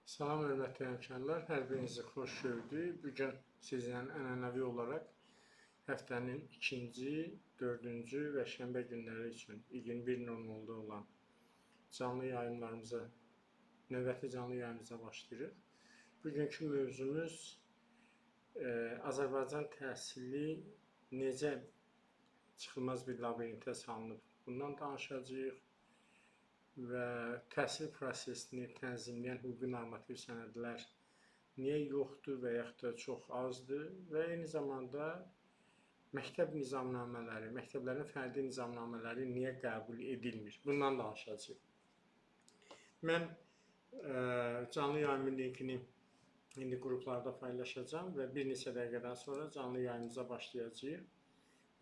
Salam hörmətli həmkarlar, hər birinizi xoş gördük. Bugün sizlə ənənəvi olaraq həftənin ikinci, dördüncü və şənbə günləri üçün 21:00-da olan canlı yayımlarımıza, növbəti canlı yayımıza başlayırıq. Bugünkü mövzumuz Azərbaycan təhsili necə çıxılmaz bir labirintə salınıb, bundan danışacağıq və təhsil prosesini tənzimləyən hüquqi normativ sənədlər niyə yoxdur və yaxud da çox azdır və eyni zamanda məktəb nizamnamələri, məktəblərin fərdi nizamnamələri niyə qəbul edilmir? Bundan danışacağıq. Mən canlı yayımın linkini indi qruplarda paylaşacağım və bir neçə dəqiqədən sonra canlı yayımıza başlayacağıq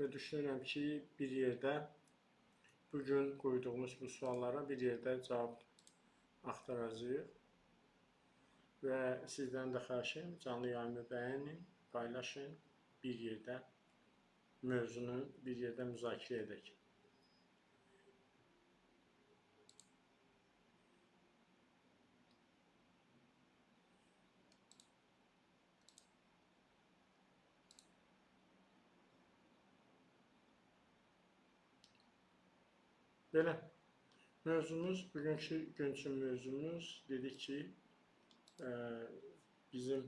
və düşünürəm ki, bir yerdə bugün qoyduğumuz bu suallara bir yerdə cavab axtaracağıq və sizdən də xahişim canlı yayımı bəyənin, paylaşın, bir yerdə mövzunu bir yerdə müzakirə edək. Belə, bugünkü gün üçün mövzumuz dedik ki, bizim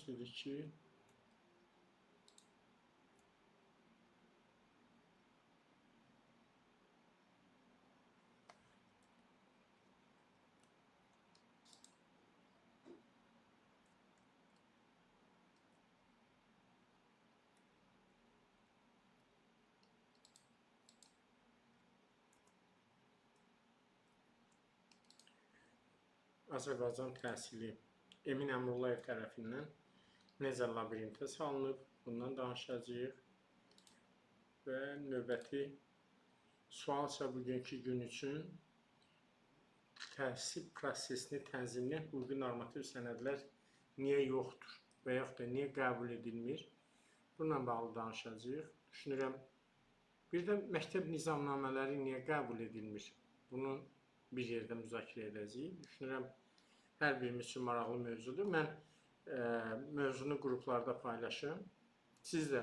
dedik ki, Azərbaycan təhsili Emin Əmrullayev tərəfindən necə labirintə salınıb, bundan danışacağıq və növbəti sual isə bugünkü gün üçün təhsil prosesini tənzimləyən hüquqi normativ sənədlər niyə yoxdur və yaxud da niyə qəbul edilmir? Bununla bağlı danışacağıq. Düşünürəm, bir də məktəb nizamnamələri niyə qəbul edilmir? Bunu bir yerdə müzakirə edəcəyik. Düşünürəm, hər birimiz üçün maraqlı mövzudur. Mən mövzunu qruplarda paylaşım. Siz də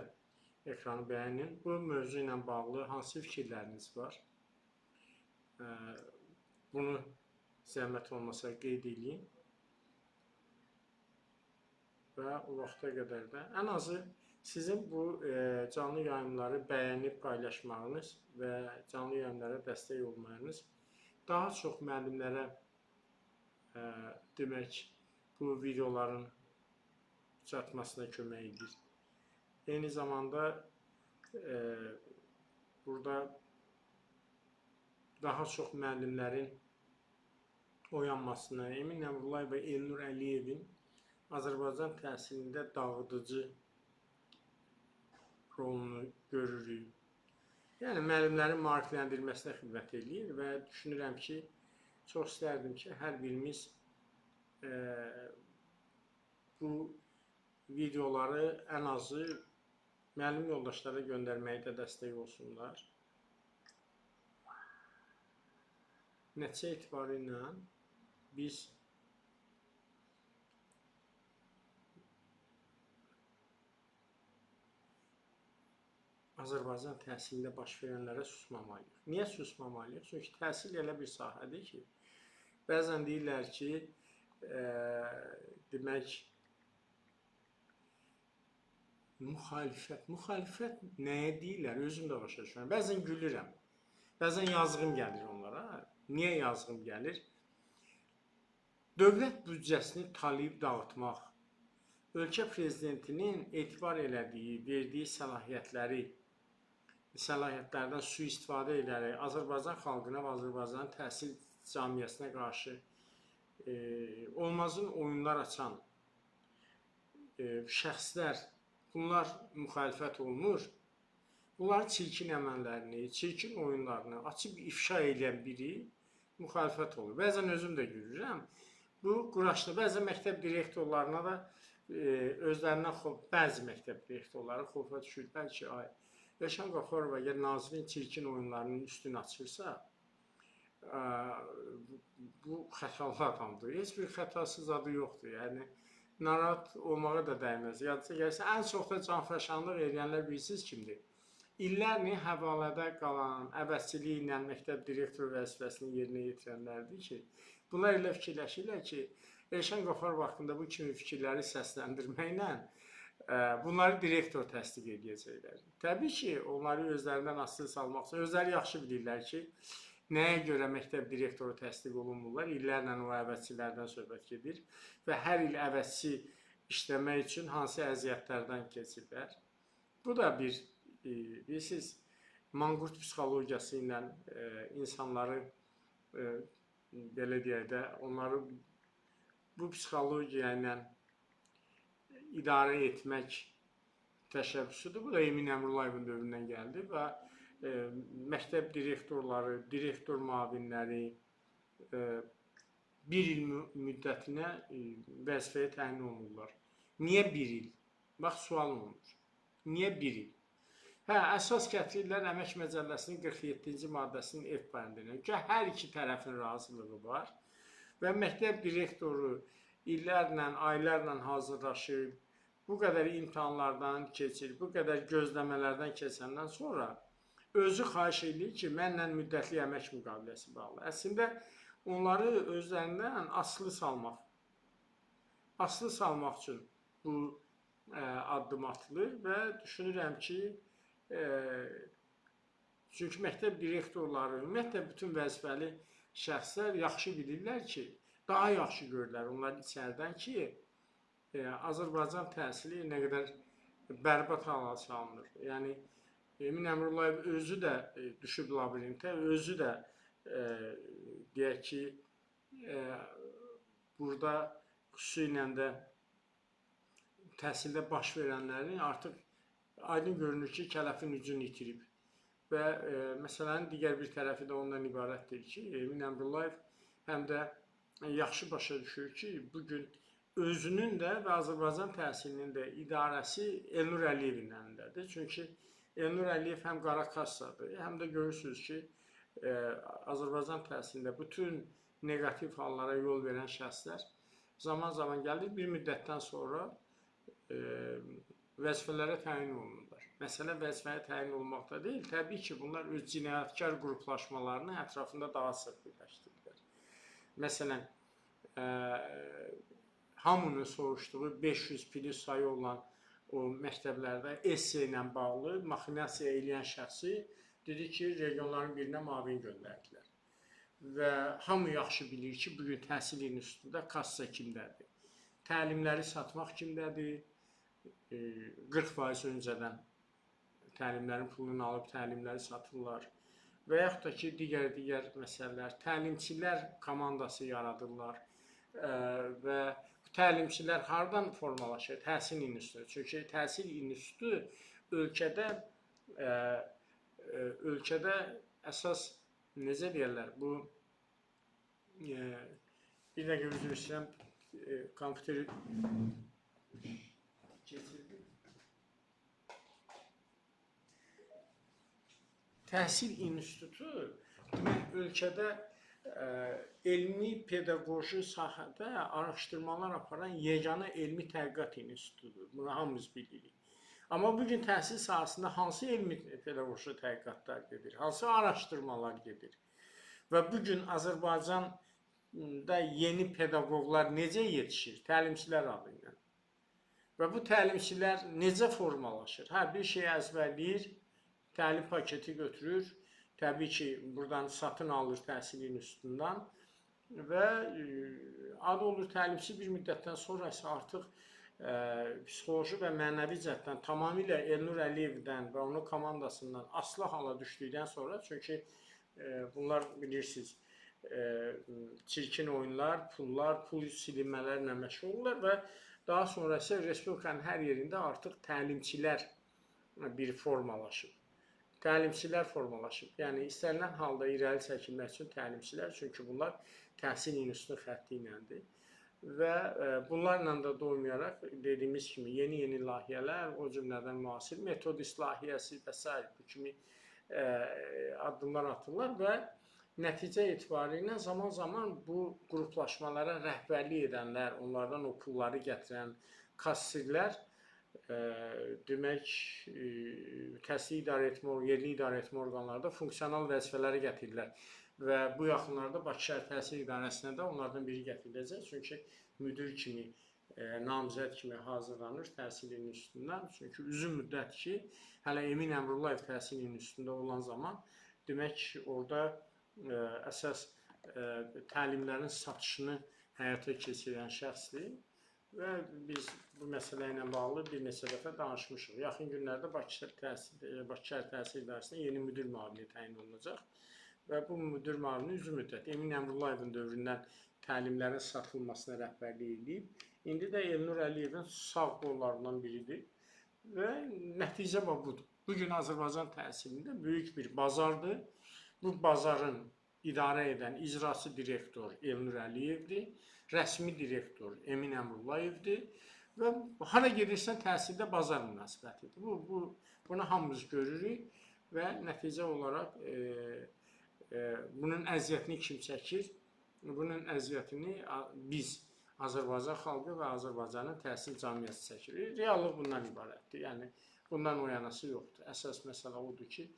ekranı bəyənin. Bu mövzu ilə bağlı hansı fikirləriniz var? Bunu zəhmət olmasa qeyd edin. Və o vaxta qədər də ən azı sizin bu canlı yayımları bəyənib paylaşmağınız və canlı yayımlara dəstək olmağınız daha çox müəllimlərə demək, bu videoların çatmasına kömək edir. Eyni zamanda burada daha çox müəllimlərin oyanmasına, Emin Əmrullayev və Elnur Əliyevin Azərbaycan təhsilində dağıdıcı rolunu görürük. Yəni, müəllimlərin maarifləndirilməsinə xidmət edir və düşünürəm ki, çox istərdim ki, hər birimiz bu videoları ən azı müəllim yoldaşlara göndərməyə də dəstək olsunlar. Nəticə etibarı ilə biz Azərbaycan təhsilində baş verənlərə susmamalıyıq. Niyə susmamalıyıq? Çünki təhsil elə bir sahədir ki, bəzən deyirlər ki, demək, müxalifət nəyə deyirlər? Özüm də başa düşürəm. Bəzən gülürəm, bəzən yazığım gəlir onlara. Niyə yazığım gəlir? Dövlət büdcəsini talayıb dağıtmaq, ölkə prezidentinin etibar elədiyi, verdiyi səlahiyyətlərdən sui-istifadə edərək Azərbaycan xalqına və Azərbaycan təhsil cəmiyyətinə qarşı olmazın oyunlar açan şəxslər, bunlar müxalifət olunur. Bunların çirkin əməllərini, çirkin oyunlarını açıb ifşa edən biri müxalifət olur. Bəzən özüm də görürəm. Bu quraşdı. Bəzən məktəb direktorlarına da özlərindən bəzi məktəb direktorları xofa düşür. Bəlkə Rəşan Qafarov əgər Nazirin çirkin oyunlarının üstünü açırsa, bu xətalı adamdır. Heç bir xətasız adı yoxdur. Yəni narahat olmağa da dəyməz. Yadınıza gəlsə, ən çox da canfəşanlıq edənlər bilirsiniz kimdir? İllərlə həvalədə qalan, əvəzçiliyi ilə məktəb direktoru vəzifəsini yerinə yetirənlərdir ki, bunlar elə fikirləşirlər ki, Rəşan Qafarov haqqında bu kimi fikirləri səsləndirməklə bunları direktor təsdiq edəcəklər. Təbii ki, onları özlərindən asılı salmaq üçün özləri yaxşı bilirlər ki, nəyə görə məktəb direktoru təsdiq olunmurlar? İllərlə o əvəzçilərdən söhbət gedir və hər il əvəzçi işləmək üçün hansı əziyyətlərdən keçirlər. Bu da bir, bilirsiniz, manqurt psixologiyası ilə insanları, belə deyək də, onları bu psixologiya ilə idarə etmək təşəbbüsüdür. Bu da Emin Əmrullayevin dövründən gəldi və məktəb direktorları, direktor müavinləri bir il müddətinə vəzifəyə təyin olunurlar. Niyə bir il? Bax, sual olunur. Niyə bir il? Əsas gətirirlər Əmək Məcəlləsinin 47-ci maddəsinin F bəndinə ki, hər iki tərəfin razılığı var və məktəb direktoru illərlə, aylarla hazırlaşır, bu qədər imtahanlardan keçir, bu qədər gözləmələrdən keçəndən sonra özü xahiş edir ki, mənlə müddətli əmək müqaviləsi bağlı. Əslində, onları özlərindən asılı salmaq üçün bu addım atılır və düşünürəm ki, çünki məktəb direktorları, ümumiyyətlə bütün vəzifəli şəxslər yaxşı bilirlər ki, daha yaxşı görürlər onlar içərdən ki, Azərbaycan təhsili nə qədər bərbad hala salınır. Yəni, Emin Əmrullayev özü də düşüb labirintə, özü də deyək ki, burada xüsusilə də təhsildə baş verənlərin artıq aydın görünür ki, kələfin gücünü itirib. Və məsələnin digər bir tərəfi də ondan ibarətdir ki, Emin Əmrullayev həm də yaxşı başa düşür ki, bugün özünün də və Azərbaycan təhsilinin də idarəsi Elnur Əliyevin əlindədir. Çünki Elnur Əliyev həm qara kassadır, həm də görürsünüz ki, Azərbaycan təhsilində bütün negativ hallara yol verən şəxslər zaman-zaman gəlir, bir müddətdən sonra vəzifələrə təyin olunurlar. Məsələ vəzifəyə təyin olmaqda deyil, təbii ki, bunlar öz cinayətkar qruplaşmalarını ətrafında daha sıx birləşdirirlər. Məsələn, hamının soruşduğu 500 plus sayı olan o məktəblərdə esse ilə bağlı maxinasiya eləyən şəxsi dedi ki, regionların birinə müavin göndərdilər. Və hamı yaxşı bilir ki, bugün təhsil institutunda kassa kimdədir? Təlimləri satmaq kimdədir? 40% öncədən təlimlərin pulunu alıb təlimləri satırlar. Və yaxud da ki, digər məsələlər, təlimçilər komandası yaradırlar və bu təlimçilər hardan formalaşır? Təhsil institutu. Çünki təhsil institutu ölkədə əsas, necə deyərlər, bu bir dəqiqə üzr istəyirəm, kompüteri keçirdi. Təhsil institutu demək, ölkədə elmi pedaqoji sahədə araşdırmalar aparan yeganə elmi tədqiqat institutudur. Bunu hamımız bilirik. Amma bugün təhsil sahəsində hansı elmi pedaqoji tədqiqatlar gedir, hansı araşdırmalar gedir və bugün Azərbaycanda yeni pedaqoqlar necə yetişir? Təlimçilər adı ilə. Və bu təlimçilər necə formalaşır? Bir şey əzbərləyir, təlim paketi götürür, təbii ki, buradan satın alır təhsil institutundan və adı olur təlimçi bir müddətdən sonra isə artıq psixoloji və mənəvi cəhətdən tamamilə Elnur Əliyevdən və onun komandasından asılı hala düşdükdən sonra, çünki bunlar bilirsiniz, çirkin oyunlar, pullar, pul silinmələrlə məşğul olurlar və daha sonra isə Respublikanın hər yerində artıq təlimçilər bir formalaşıb. təlimçilər formalaşıb. Yəni istənilən halda irəli çəkilmək üçün təlimçilər, çünki bunlar təhsil institutunun xətti iləndir. Və bunlarla da doymayaraq dediyimiz kimi yeni layihələr, o cümlədən müasir metodist layihəsi və s. bu kimi addımlar atırlar və nəticə etibarilə zaman-zaman bu qruplaşmalara rəhbərlik edənlər, onlardan o pulları gətirən kassirlər demək təhsil idarə etmə, yerli idarə etmə orqanlarında funksional vəzifələri gətirirlər. Və bu yaxınlarda Bakı Şəhər Təhsil İdarəsinə də onlardan biri gətiriləcək. Çünki müdir kimi, namizəd kimi hazırlanır təhsil institutundan. Çünki uzun müddət ki, hələ Emin Əmrullayev Təhsil İnstitutunda olan zaman demək orada əsas təlimlərin satışını həyata keçirən şəxsdir. Və biz bu məsələ ilə bağlı bir neçə dəfə danışmışıq. Yaxın günlərdə Bakı Şəhər Təhsil İdarəsinə yeni müdir müavini təyin olunacaq. Və bu müdir müavini uzun müddət Emin Əmrullayevin dövründən təlimlərin satılmasına rəhbərlik edib. İndi də Elnur Əliyevin sağ qollarından biridir. Və nəticə budur. Bugün Azərbaycan təhsilində böyük bir bazardır. Bu bazarın idarə edən icraçı direktor Elnur Əliyevdir. Rəsmi direktor Emin Əmrullayevdir. Və hara gedirsən təhsildə bazar münasibətidir. Bunu hamımız görürük və nəticə olaraq bunun əziyyətini kim çəkir? Bunun əziyyətini biz, Azərbaycan xalqı və Azərbaycanın təhsil cəmiyyəti çəkir. Reallıq bundan ibarətdir. Yəni, bundan oyanası yoxdur. Əsas məsələ odur ki,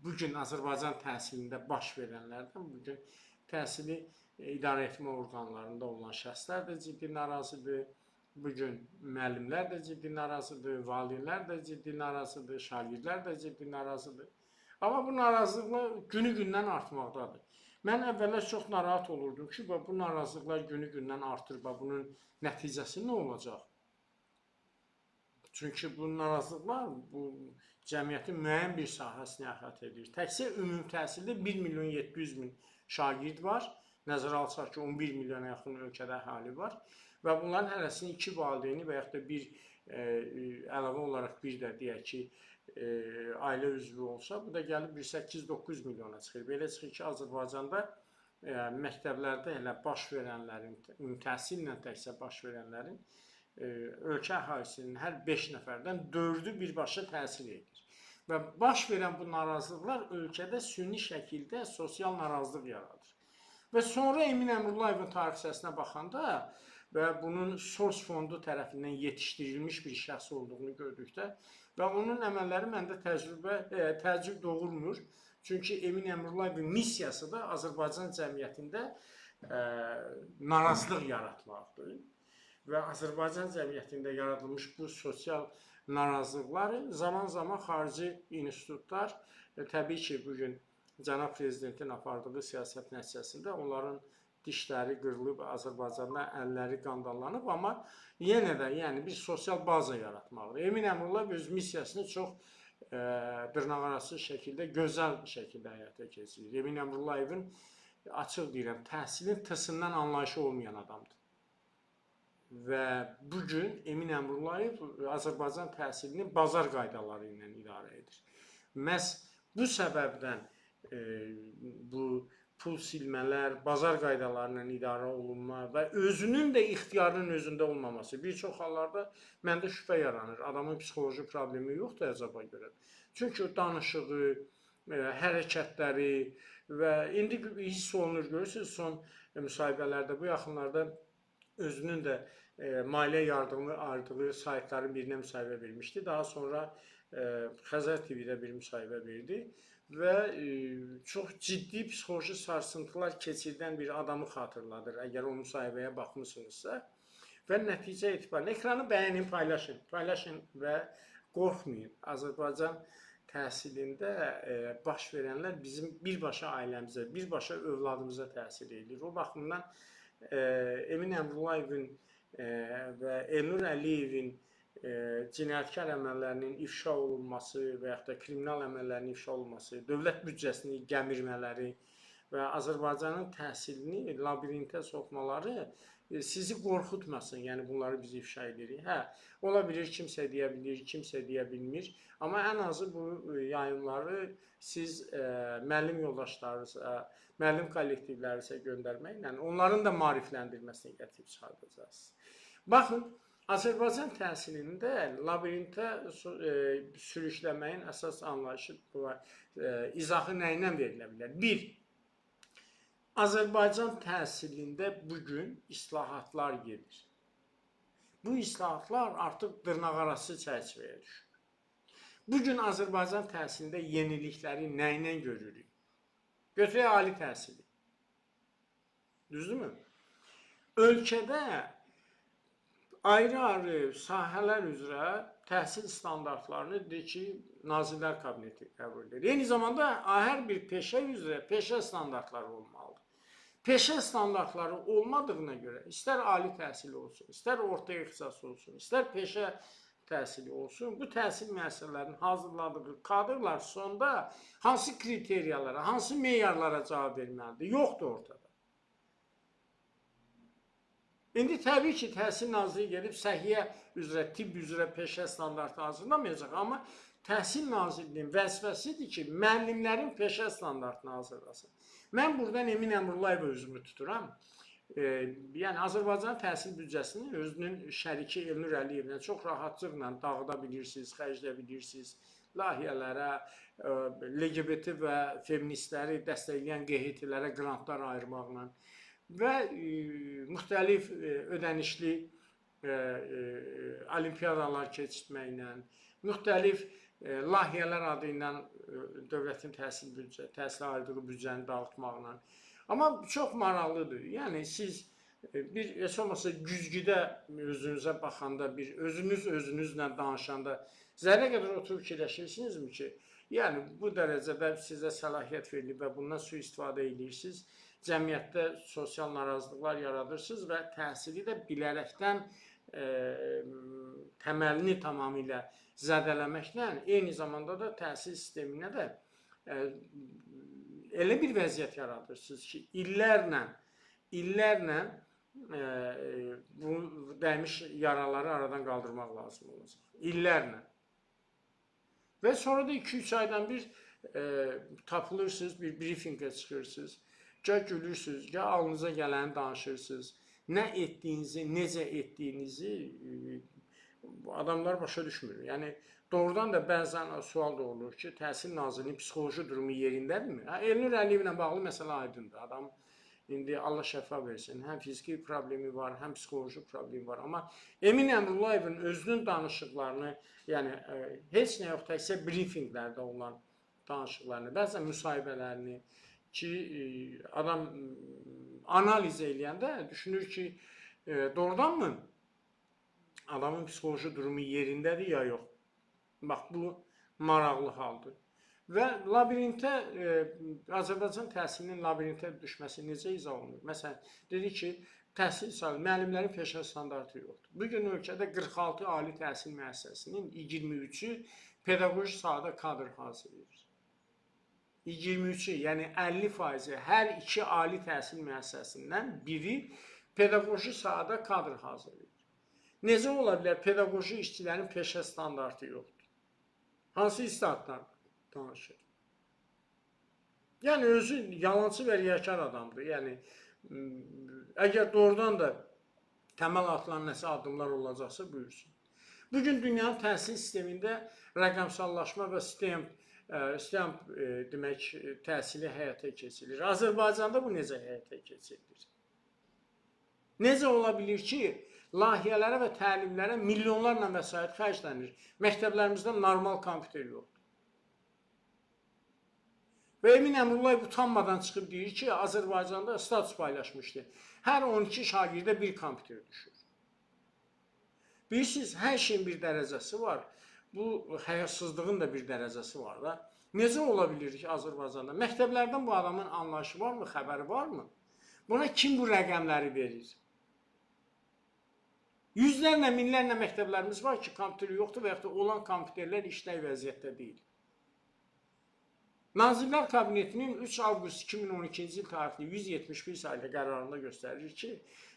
bugün Azərbaycan təhsilində baş verənlərdən bugün təhsili idarə etmə orqanlarında olan şəxslər də ciddi narazıdır. Bugün müəllimlər də ciddi narazıdır, valideynlər də ciddi narazıdır, şagirdlər də ciddi narazıdır. Amma bu narazılıqlar günü-gündən artmaqdadır. Mən əvvəllər çox narahat olurdum ki, bu narazılıqlar günü-gündən artır, bunun nəticəsi nə olacaq? Çünki bu narazılıqlar bu cəmiyyətin müəyyən bir sahəsini əhatə edir. Təkcə ümumi təhsildə 1.700.000 şagird var. Nəzərə alsaq ki, 11 milyona yaxın ölkədə əhali var. Və bunların hərəsinin 2 valideyni və yaxud da bir əlavə olaraq bir də deyək ki, ailə üzvü olsa, bu da gəlib 8-9 milyona çıxır. Belə çıxır ki, Azərbaycanda məktəblərdə elə baş verənlərin, təhsillə təkcə baş verənlərin ölkə əhalisinin hər 5 nəfərdən 4-ü birbaşa təhsil edir. Və baş verən bu narazılıqlar ölkədə süni şəkildə sosial narazılıq yaradır. Və sonra Emin Əmrullayevin tarixçəsinə baxanda və bunun SORS fondu tərəfindən yetişdirilmiş bir şəxs olduğunu gördükdə və onun əməlləri məndə təəccüb doğurmur. Çünki Emin Əmrullayevin missiyası da Azərbaycan cəmiyyətində narazılıq yaratmaqdır. Və Azərbaycan cəmiyyətində yaradılmış bu sosial narazılıqları zaman-zaman xarici institutlar, təbii ki, bugün Cənab Prezidentin apardığı siyasət nəticəsində onların dişləri qırılıb, Azərbaycanda əlləri qandallanıb, amma yenə də yəni bir sosial baza yaratmalıdır. Emin Əmrullayev öz missiyasını çox dırnaqarası şəkildə, gözəl şəkildə həyata keçirir. Emin Əmrullayevin, açıq deyirəm, təhsilin tısından anlayışı olmayan adamdır. Və bugün Emin Əmrullayev Azərbaycan təhsilini bazar qaydaları ilə idarə edir. Məhz bu səbəbdən bu pul silmələr, bazar qaydalarından idarə olunma və özünün də ixtiyarının özündə olmaması. Bir çox hallarda məndə şübhə yaranır. Adamın psixoloji problemi yoxdur əcaba görə. Çünki danışığı, hərəkətləri və indi hiss olunur, görürsünüz, son müsahibələrdə, bu yaxınlarda özünün də maliyyə yardımı aldığı saytların birinə müsahibə vermişdi. Daha sonra Xəzər TV-də bir müsahibə verdi və çox ciddi psixoloji sarsıntılar keçirdən bir adamı xatırladır, əgər o müsahibəyə baxmışsınızsa. Və nəticə etibarilə ekranı bəyənin, paylaşın və qorxmayın. Azərbaycan təhsilində baş verənlər bizim birbaşa ailəmizə, birbaşa övladımıza təsir edir. O baxımdan Emin Əmrullayevin və Elnur Əliyevin cinayətkar əməllərinin ifşa olunması və yaxud da kriminal əməllərinin ifşa olunması, dövlət büdcəsini gəmirmələri və Azərbaycanın təhsilini labirintə soxmaları sizi qorxutmasın. Yəni bunları biz ifşa edirik. Hə, ola bilir kimsə deyə bilir, kimsə deyə bilmir. Amma ən azı bu yayımları siz müəllim yoldaşlarınıza, müəllim kollektivlərinizə göndərməklə onların da maarifləndirməsini gətirib çıxardacaqsınız. Baxın, Azərbaycan təhsilində labirintə sürükləməyin əsas anlayışı izahı nə ilə verilə bilər? Bir, Azərbaycan təhsilində bugün islahatlar gedir. Bu islahatlar artıq dırnaqarası çərçivəyə düşür. Bugün Azərbaycan təhsilində yenilikləri nə ilə görürük? Götürək ali təhsili. Düzdürmü? Ölkədə ayrı-ayrı sahələr üzrə təhsil standartlarını Nazirlər Kabineti qəbul edir. Eyni zamanda hər bir peşə üzrə peşə standartları olmalıdır. Peşə standartları olmadığına görə istər ali təhsili olsun, istər orta ixtisas olsun, istər peşə təhsili olsun, bu təhsil müəssisələrinin hazırladığı kadrlar sonda hansı kriteriyalara, hansı meyarlara cavab verməlidir? Yoxdur ortada. İndi təbii ki, Təhsil Nazirliyi gedib səhiyyə üzrə, tibb üzrə peşə standartı hazırlamayacaq, amma Təhsil Nazirliyinin vəzifəsidir ki, müəllimlərin peşə standartını hazırlasın. Mən buradan Emin Əmrullayev özümü tuturam. Yəni, Azərbaycan təhsil büdcəsini özünün şəriki Elnur Əliyevlə çox rahatlıqla dağıda bilirsiniz, xərcləyə bilirsiniz. Layihələrə, LGBT və feministləri dəstəkləyən QHT-lərə qrantlar ayırmaqla və müxtəlif ödənişli olimpiyadalar keçirtməklə, müxtəlif layihələr adı ilə dövlətin təhsilə ayırdığı büdcəni dağıtmaqla. Amma çox maraqlıdır. Yəni, siz bir, heç olmasa güzgüdə özünüzə baxanda, bir özünüzlə danışanda zərrə qədər oturub fikirləşirsinizmi ki, yəni, bu dərəcədə sizə səlahiyyət verilib və bundan sui-istifadə edirsiniz, cəmiyyətdə sosial narazılıqlar yaradırsınız və təhsili də bilərəkdən təməlini tamamilə zədələməklə eyni zamanda da təhsil sisteminə də elə bir vəziyyət yaradırsınız ki, illərlə bu dəymiş yaraları aradan qaldırmaq lazım olacaq. İllərlə. Və sonra da 2-3 aydan bir tapılırsınız, bir briefinqə çıxırsınız, gəl gülürsünüz, gəl alnınıza gələni danışırsınız. Nə etdiyinizi, necə etdiyinizi adamlar başa düşmür. Yəni, doğrudan da bəzən sual da olur ki, Təhsil Nazirliyinin psixoloji durumu yerindədirmi? Elnur Əliyevlə bağlı məsələ aydındır. Adam indi Allah şəfa versin. Həm fiziki problemi var, həm psixoloji problemi var. Amma Emin Əmrullayevin özünün danışıqlarını, yəni heç nə yox, təkcə briefinqlərdə olan danışıqlarını, bəzən müsahibələrini ki, adam analiz eləyəndə düşünür ki, doğrudanmı adamın psixoloji durumu yerindədir ya yox? Bax, bu maraqlı haldır. Və labirintə, Azərbaycan təhsilinin labirintə düşməsi necə izah olunur? Məsələn, dedi ki, təhsil sahəsi, müəllimlərin peşə standartı yoxdur. Bugün ölkədə 46 ali təhsil müəssisəsinin 23-ü pedaqoji sahədə kadr hazırlayır. 23-ü, yəni 50%, hər iki ali təhsil müəssisəsindən biri pedaqoji sahədə kadr hazırlayır. Necə ola bilər pedaqoji işçilərin peşə standartı yoxdur? Hansı islahatlar danışır? Yəni, özü yalancı və riyakar adamdır. Yəni, əgər doğrudan da təməl atılan nəsə addımlar olacaqsa, buyursun. Bugün dünyanın təhsil sistemində rəqəmsallaşma və STEM demək, təhsili həyata keçirilir. Azərbaycanda bu necə həyata keçirilir? Necə ola bilir ki, layihələrə və təlimlərə milyonlarla vəsait xərclənir. Məktəblərimizdə normal kompüter yoxdur. Və Emin Əmrullayev utanmadan çıxıb deyir ki, Azərbaycanda status paylaşmışdı. Hər 12 şagirdə bir kompüter düşür. Bilirsiniz, hər şeyin bir dərəcəsi var. Bu, həyasızlığın da bir dərəcəsi var da. Necə ola bilir ki, Azərbaycanda? Məktəblərdən bu adamın anlayışı varmı, xəbəri varmı? Buna kim bu rəqəmləri verir? Yüzlərlə, minlərlə məktəblərimiz var ki, kompüteri yoxdur və yaxud da olan kompüterlər işlək vəziyyətdə deyil. Nazirlər Kabinetinin 3 avqust 2012-ci il tarixli 171 saylı qərarında göstərir ki,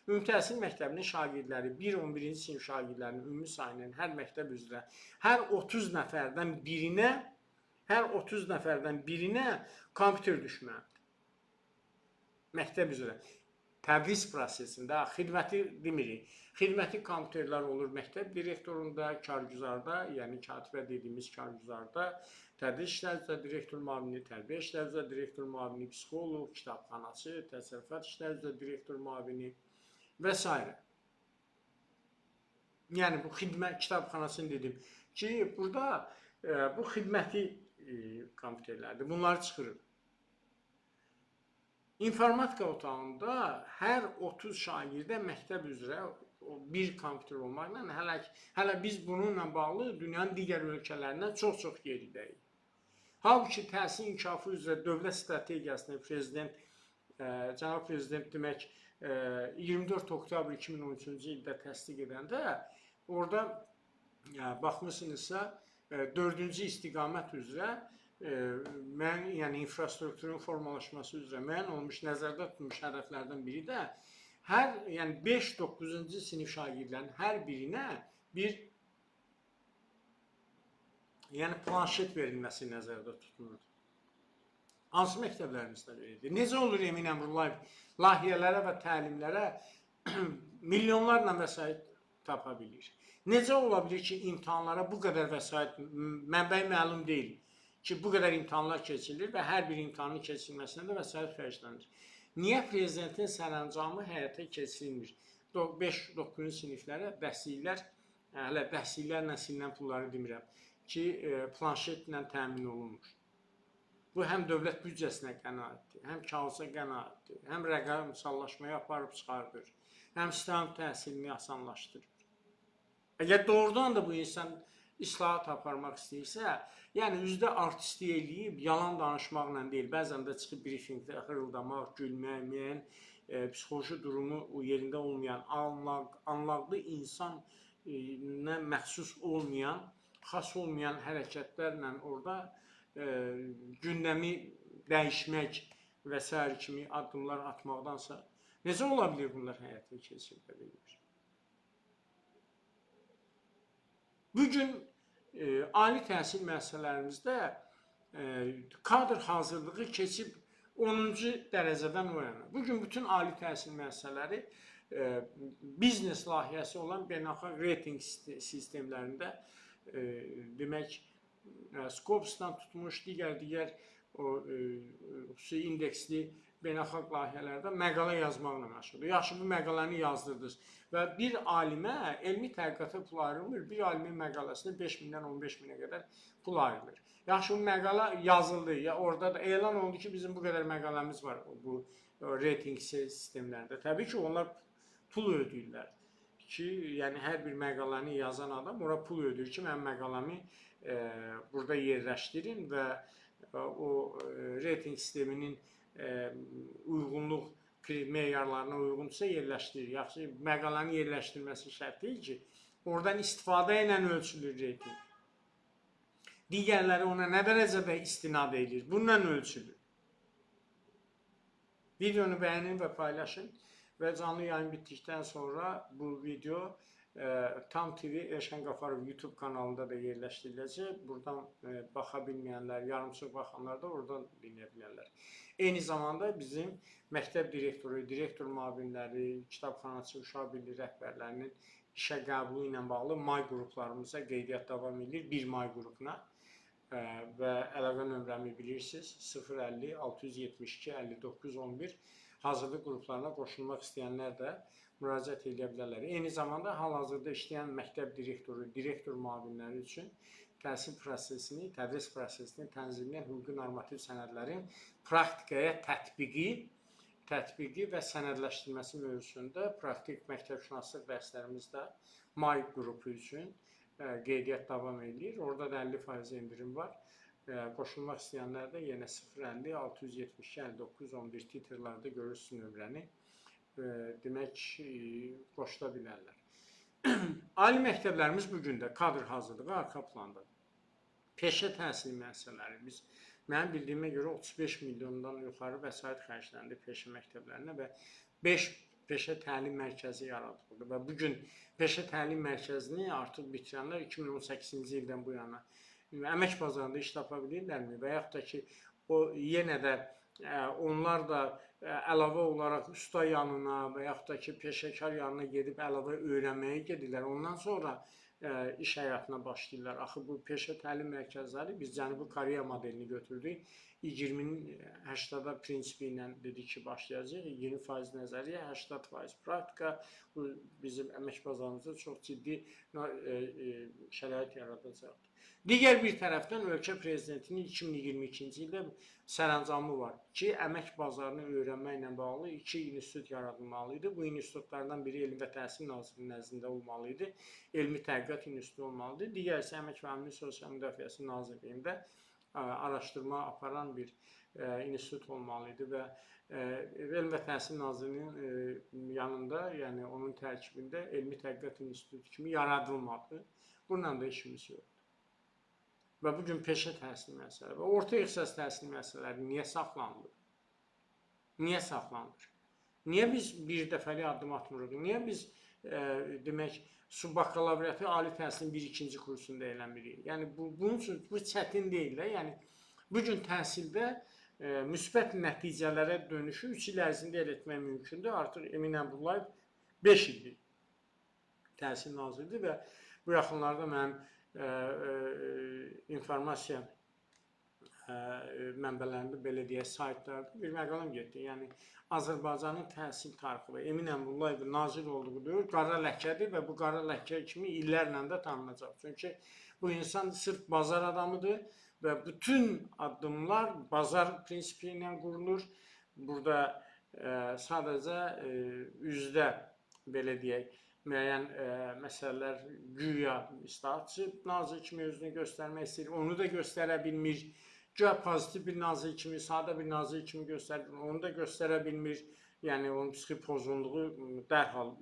ümumi təhsil məktəbinin şagirdləri 1-11-ci sinif şagirdlərinin ümumi sayının hər məktəb üzrə hər 30 nəfərdən birinə kompüter düşməlidir. Məktəb üzrə. Tədris prosesində xidməti demirik. Xidməti kompüterlər olur məktəb direktorunda, kargüzarda, yəni katibə dediyimiz kargüzarda, tədris işləri üzrə direktor müavini, tərbiyə işləri üzrə direktor müavini, psixoloq, kitabxanaçı, təsərrüfat işləri üzrə direktor müavini və s. Yəni bu xidmət kitabxanasını dedim ki, burada bu xidməti kompüterlərdir. Bunları çıxırır. İnformatika otağında hər 30 şagirdə məktəb üzrə bir kompüter olmaqla hələ biz bununla bağlı dünyanın digər ölkələrindən çox geridəyik. Halbuki təhsil inkişafı üzrə dövlət strategiyasını cənab prezident demək 24 oktyabr 2013-cü ildə təsdiq edəndə orada baxmısınızsa 4-cü istiqamət üzrə yəni infrastrukturun formalaşması üzrə müəyyən olmuş, nəzərdə tutulmuş hədəflərdən biri də yəni 5-9-cu sinif şagirdlərin hər birinə bir yəni planşet verilməsi nəzərdə tutulur. Hansı məktəblərimizdə verilir? Necə olur Emin Əmrullayev layihələrə və təlimlərə milyonlarla vəsait tapa bilir? Necə ola bilir ki, imtahanlara bu qədər vəsait mənbəyi məlum deyil ki, bu qədər imtahanlar keçirilir və hər bir imtahanın keçirilməsinə də vəsait xərclənir. Niyə prezidentin sərəncamı həyata keçirilmir? 5-9-cu siniflərə hələ bəhsillərlə silinən pulları demirəm ki, planşetlə təmin olunmur. Bu həm dövlət büdcəsinə qənaətdir, həm kağıza qənaətdir, həm rəqəmsallaşmaya aparıb çıxardır, həm sistem təhsilini asanlaşdırır. Əgər doğrudan da bu insan islahat aparmaq istəyirsə, yəni üzdə artistlik eləyib, yalan danışmaqla deyil, bəzən də çıxıb briefingdə xırıldamaq, gülmək, müəyyən psixoloji durumu yerində olmayan, anlaqlı insana məxsus olmayan, xas olmayan hərəkətlərlə orada gündəmi dəyişmək və s. kimi addımlar atmaqdansa, necə ola bilir bunlar həyata keçirilə bilir? Bugün ali təhsil müəssisələrimizdə kadr hazırlığı keçib 10-cu dərəcədən o yana. Bugün bütün ali təhsil müəssisələri biznes layihəsi olan beynəlxalq reyting sistemlərində demək, Scopus'dan tutmuş digər xüsusi indeksli beynəlxalq layihələrdə məqalə yazmaqla məşğuldur. Yaxşı, bu məqaləni yazdırdınız və bir alimə elmi tədqiqata pul ayrılmır, bir alimin məqaləsinə 5.000-dən 15.000-ə qədər pul ayrılır. Yaxşı, bu məqalə yazıldı, orada da elan oldu ki, bizim bu qədər məqaləmiz var bu reyting sistemlərində. Təbii ki, onlar pul ödəyirlər ki, yəni hər bir məqaləni yazan adam ora pul ödəyir ki, mənim məqaləmi burada yerləşdirin və o reyting sisteminin uyğunluq meyarlarına uyğundursa yerləşdirir. Yaxşı, məqalənin yerləşdirilməsi şərt deyil ki, oradan istifadə ilə ölçülür reyting. Digərləri ona nə dərəcədə istinad edir, bununla ölçülür. Videonu bəyənin və paylaşın və canlı yayın bitdikdən sonra bu video Tam TV Elşən Qafarov YouTube kanalında da yerləşdiriləcək. Buradan baxa bilməyənlər, yarımçıq baxanlar da oradan dinləyə bilərlər. Eyni zamanda bizim məktəb direktoru, direktor müavinləri, kitabxanaçı, uşaq birliyi rəhbərlərinin işə qəbulu ilə bağlı may qruplarımıza qeydiyyat davam edir. 1 may qrupuna və əlaqə nömrəmi bilirsiniz 050 672 59 11. Hazırlıq qruplarına qoşulmaq istəyənlər də müraciət edə bilərlər. Eyni zamanda hal-hazırda işləyən məktəb direktoru, direktor müavinləri üçün təhsil prosesini, tədris prosesini tənzimləyən hüquqi normativ sənədlərin praktikaya tətbiqi və sənədləşdirilməsi mövzusunda praktik məktəbşünaslıq dərslərimizdə may qrupu üçün qeydiyyat davam edir. Orada da 50% indirim var. Qoşulmaq istəyənlər də yenə 050 672 59 11 titrlarda görürsünüz nömrəni. Demək, qoşula bilərlər. Ali məktəblərimiz bugün də kadr hazırlığı arxa planda. Peşə təhsil müəssisələri biz Mənim bildiyimə görə 35 milyondan yuxarı vəsait xərcləndi peşə məktəblərinə və 5 peşə təlim mərkəzi yaradıldı və bu gün peşə təlim mərkəzini artıq bitirənlər 2018-ci ildən bu yana əmək bazarında iş tapa bilirlərmi və yaxud da ki, o yenə də onlar da əlavə olaraq usta yanına və yaxud da ki, peşəkar yanına gedib əlavə öyrənməyə gedirlər. Ondan sonra iş həyatına başlayırlar. Axı bu peşə təlim mərkəzləri biz Cənubi Koreya modelini götürdük. 20-nin 80-a prinsipi ilə dedik ki, başlayacağıq. 20% nəzəriyyə, 80% praktika. Bu bizim əmək bazarımızda çox ciddi şərait yaradacaqdır. Digər bir tərəfdən ölkə prezidentinin 2022-ci ildə sərəncamı var ki, əmək bazarını öyrənməklə bağlı 2 institut yaradılmalı idi. Bu institutlardan biri Elm və Təhsil Nazirliyinin nəzdində olmalı idi. Elmi Tədqiqat İnstitutu olmalı idi. Digərisi Əmək və Əməkdaşlıq Sosial Müdafiəsi Nazirliyində araşdırma aparan bir institut olmalı idi və Elm və Təhsil Nazirliyinin yanında, yəni onun tərkibində Elmi Tədqiqat İnstitutu kimi yaradılmadı. Bununla da işimiz yoxdur. Və bugün peşə təhsil məsələləri və orta ixtisas təhsil məsələləri niyə saxlanılır? Niyə saxlanılır? Niyə biz bir dəfəlik addım atmırıq? Niyə biz demək, bakalavriatı ali təhsilin 1-2-ci kursunda eləmirik? Yəni, bunun üçün bu çətin deyil də. Yəni, bugün təhsildə müsbət nəticələrə dönüşü 3 il ərzində əldə etmək mümkündür. Artıq Emin Əmrullayev 5 ildir təhsil naziridir və bu yaxınlarda mənim informasiya mənbələrində, belə deyək, saytlarda bir məqalam getdi. Yəni, Azərbaycanın təhsil tarixi və Emin Əmrullayev nazir olduğu dövr qara ləkədir və bu qara ləkə kimi illərlə də tanınacaq. Çünki bu insan sırf bazar adamıdır və bütün addımlar bazar prinsipi ilə qurulur. Burada sadəcə üzdə, belə deyək, müəyyən məsələlər güya islahatçı nazir kimi özünü göstərmək istəyir, onu da göstərə bilmir. Güya pozitiv bir nazir kimi, sadə bir nazir kimi göstərir, onu da göstərə bilmir. Yəni, onun psixi pozğunluğu dərhal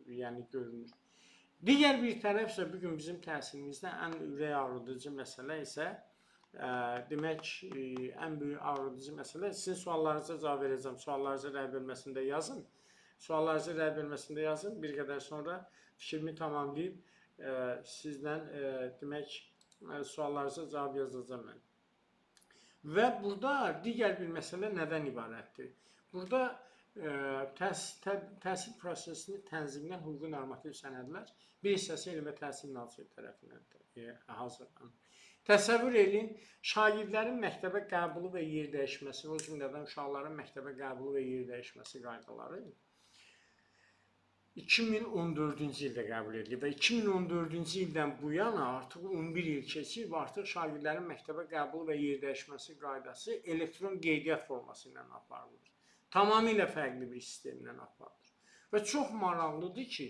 görünür. Digər bir tərəf isə bugün bizim təhsilimizdə ən ürək ağrıdıcı məsələ isə demək, ən böyük ağrıdıcı məsələ. Sizin suallarınıza cavab verəcəm. Suallarınızı rəy bölməsində yazın. Suallarınızı rəy bölməsində yazın. Bir qədər sonra fikrimi tamamlayıb sizdən demək, suallarınıza cavab yazacağım mən. Və burada digər bir məsələ nədən ibarətdir? Burada təhsil prosesini tənzimləyən hüquqi normativ sənədlər bir hissəsi Elm və Təhsil Nazirliyi tərəfindən hazırlanır. Təsəvvür edin, şagirdlərin məktəbə qəbulu və yer dəyişməsi, o cümlədən uşaqların məktəbə qəbulu və yer dəyişməsi qaydaları 2014-cü ildə qəbul edilib və 2014-cü ildən bu yana artıq 11 il keçib, artıq şagirdlərin məktəbə qəbulu və yer dəyişməsi qaydası elektron qeydiyyat forması ilə aparılır. Tamamilə fərqli bir sistemlə aparılır. Və çox maraqlıdır ki,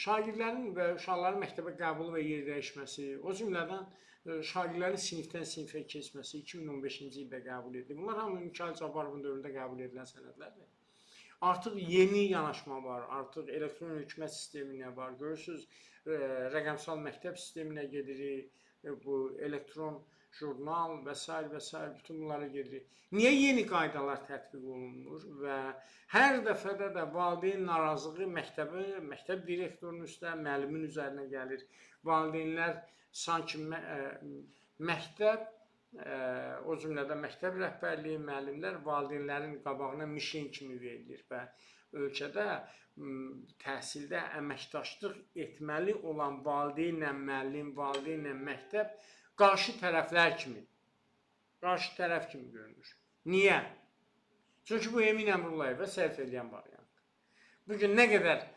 şagirdlərin və uşaqların məktəbə qəbulu və yer dəyişməsi, o cümlədən şagirdlərin sinifdən sinifə keçməsi 2015-ci ildə qəbul edilib. Bunlar hamı Mikayıl Cabbarovun dövründə qəbul edilən sənədlərdir. Artıq yeni yanaşma var, artıq elektron hökumət sisteminə var. Görürsünüz, rəqəmsal məktəb sisteminə gedirik, bu elektron jurnal və s. bütün bunlara gedirik. Niyə yeni qaydalar tətbiq olunmur və hər dəfədə də valideyn narazılığı məktəb direktorunun üstə, müəllimin üzərinə gəlir. Valideynlər sanki məktəb, o cümlədən məktəb rəhbərliyi, müəllimlər valideynlərin qabağına mişin kimi verilir və ölkədə təhsildə əməkdaşlıq etməli olan valideynlə müəllim, valideynlə məktəb qarşı tərəflər kimi, qarşı tərəf kimi görünür. Niyə? Çünki bu Emin Əmrullayevə sərf edən variantdır. Bugün nə qədər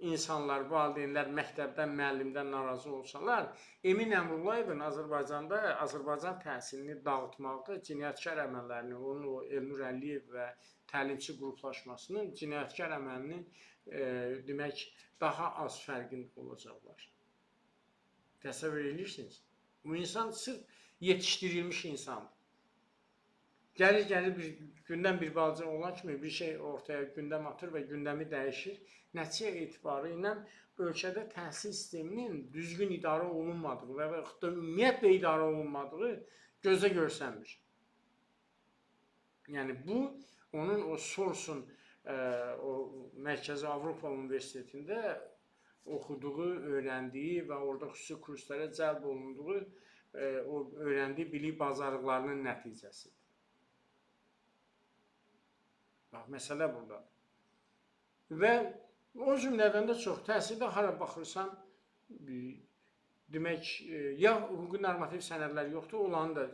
insanlar, valideynlər məktəbdən, müəllimdən narazı olsalar, Emin Əmrullayevin Azərbaycanda Azərbaycan təhsilini dağıtmaqda cinayətkar əməllərini, onun o Elnur Əliyev və təlimçi qruplaşmasının cinayətkar əməlinin demək, daha az fərqində olacaqlar. Təsəvvür edirsiniz? Bu insan sırf yetişdirilmiş insandır. Gəlir gündən bir balaca olan kimi bir şey ortaya gündəm atır və gündəmi dəyişir. Nəticə etibarı ilə ölkədə təhsil sisteminin düzgün idarə olunmadığı və ümumiyyətlə idarə olunmadığı gözə görsənmir. Yəni bu onun o Sorsun o Mərkəzi Avropa Universitetində oxuduğu, öyrəndiyi və orada xüsusi kurslara cəlb olunduğu o öyrəndiyi bilik bacarıqlarının nəticəsidir. Bax, məsələ buradadır. Və o cümlədən də çox təhsildə hara baxırsan, demək, ya hüquqi normativ sənədlər yoxdur, olanı da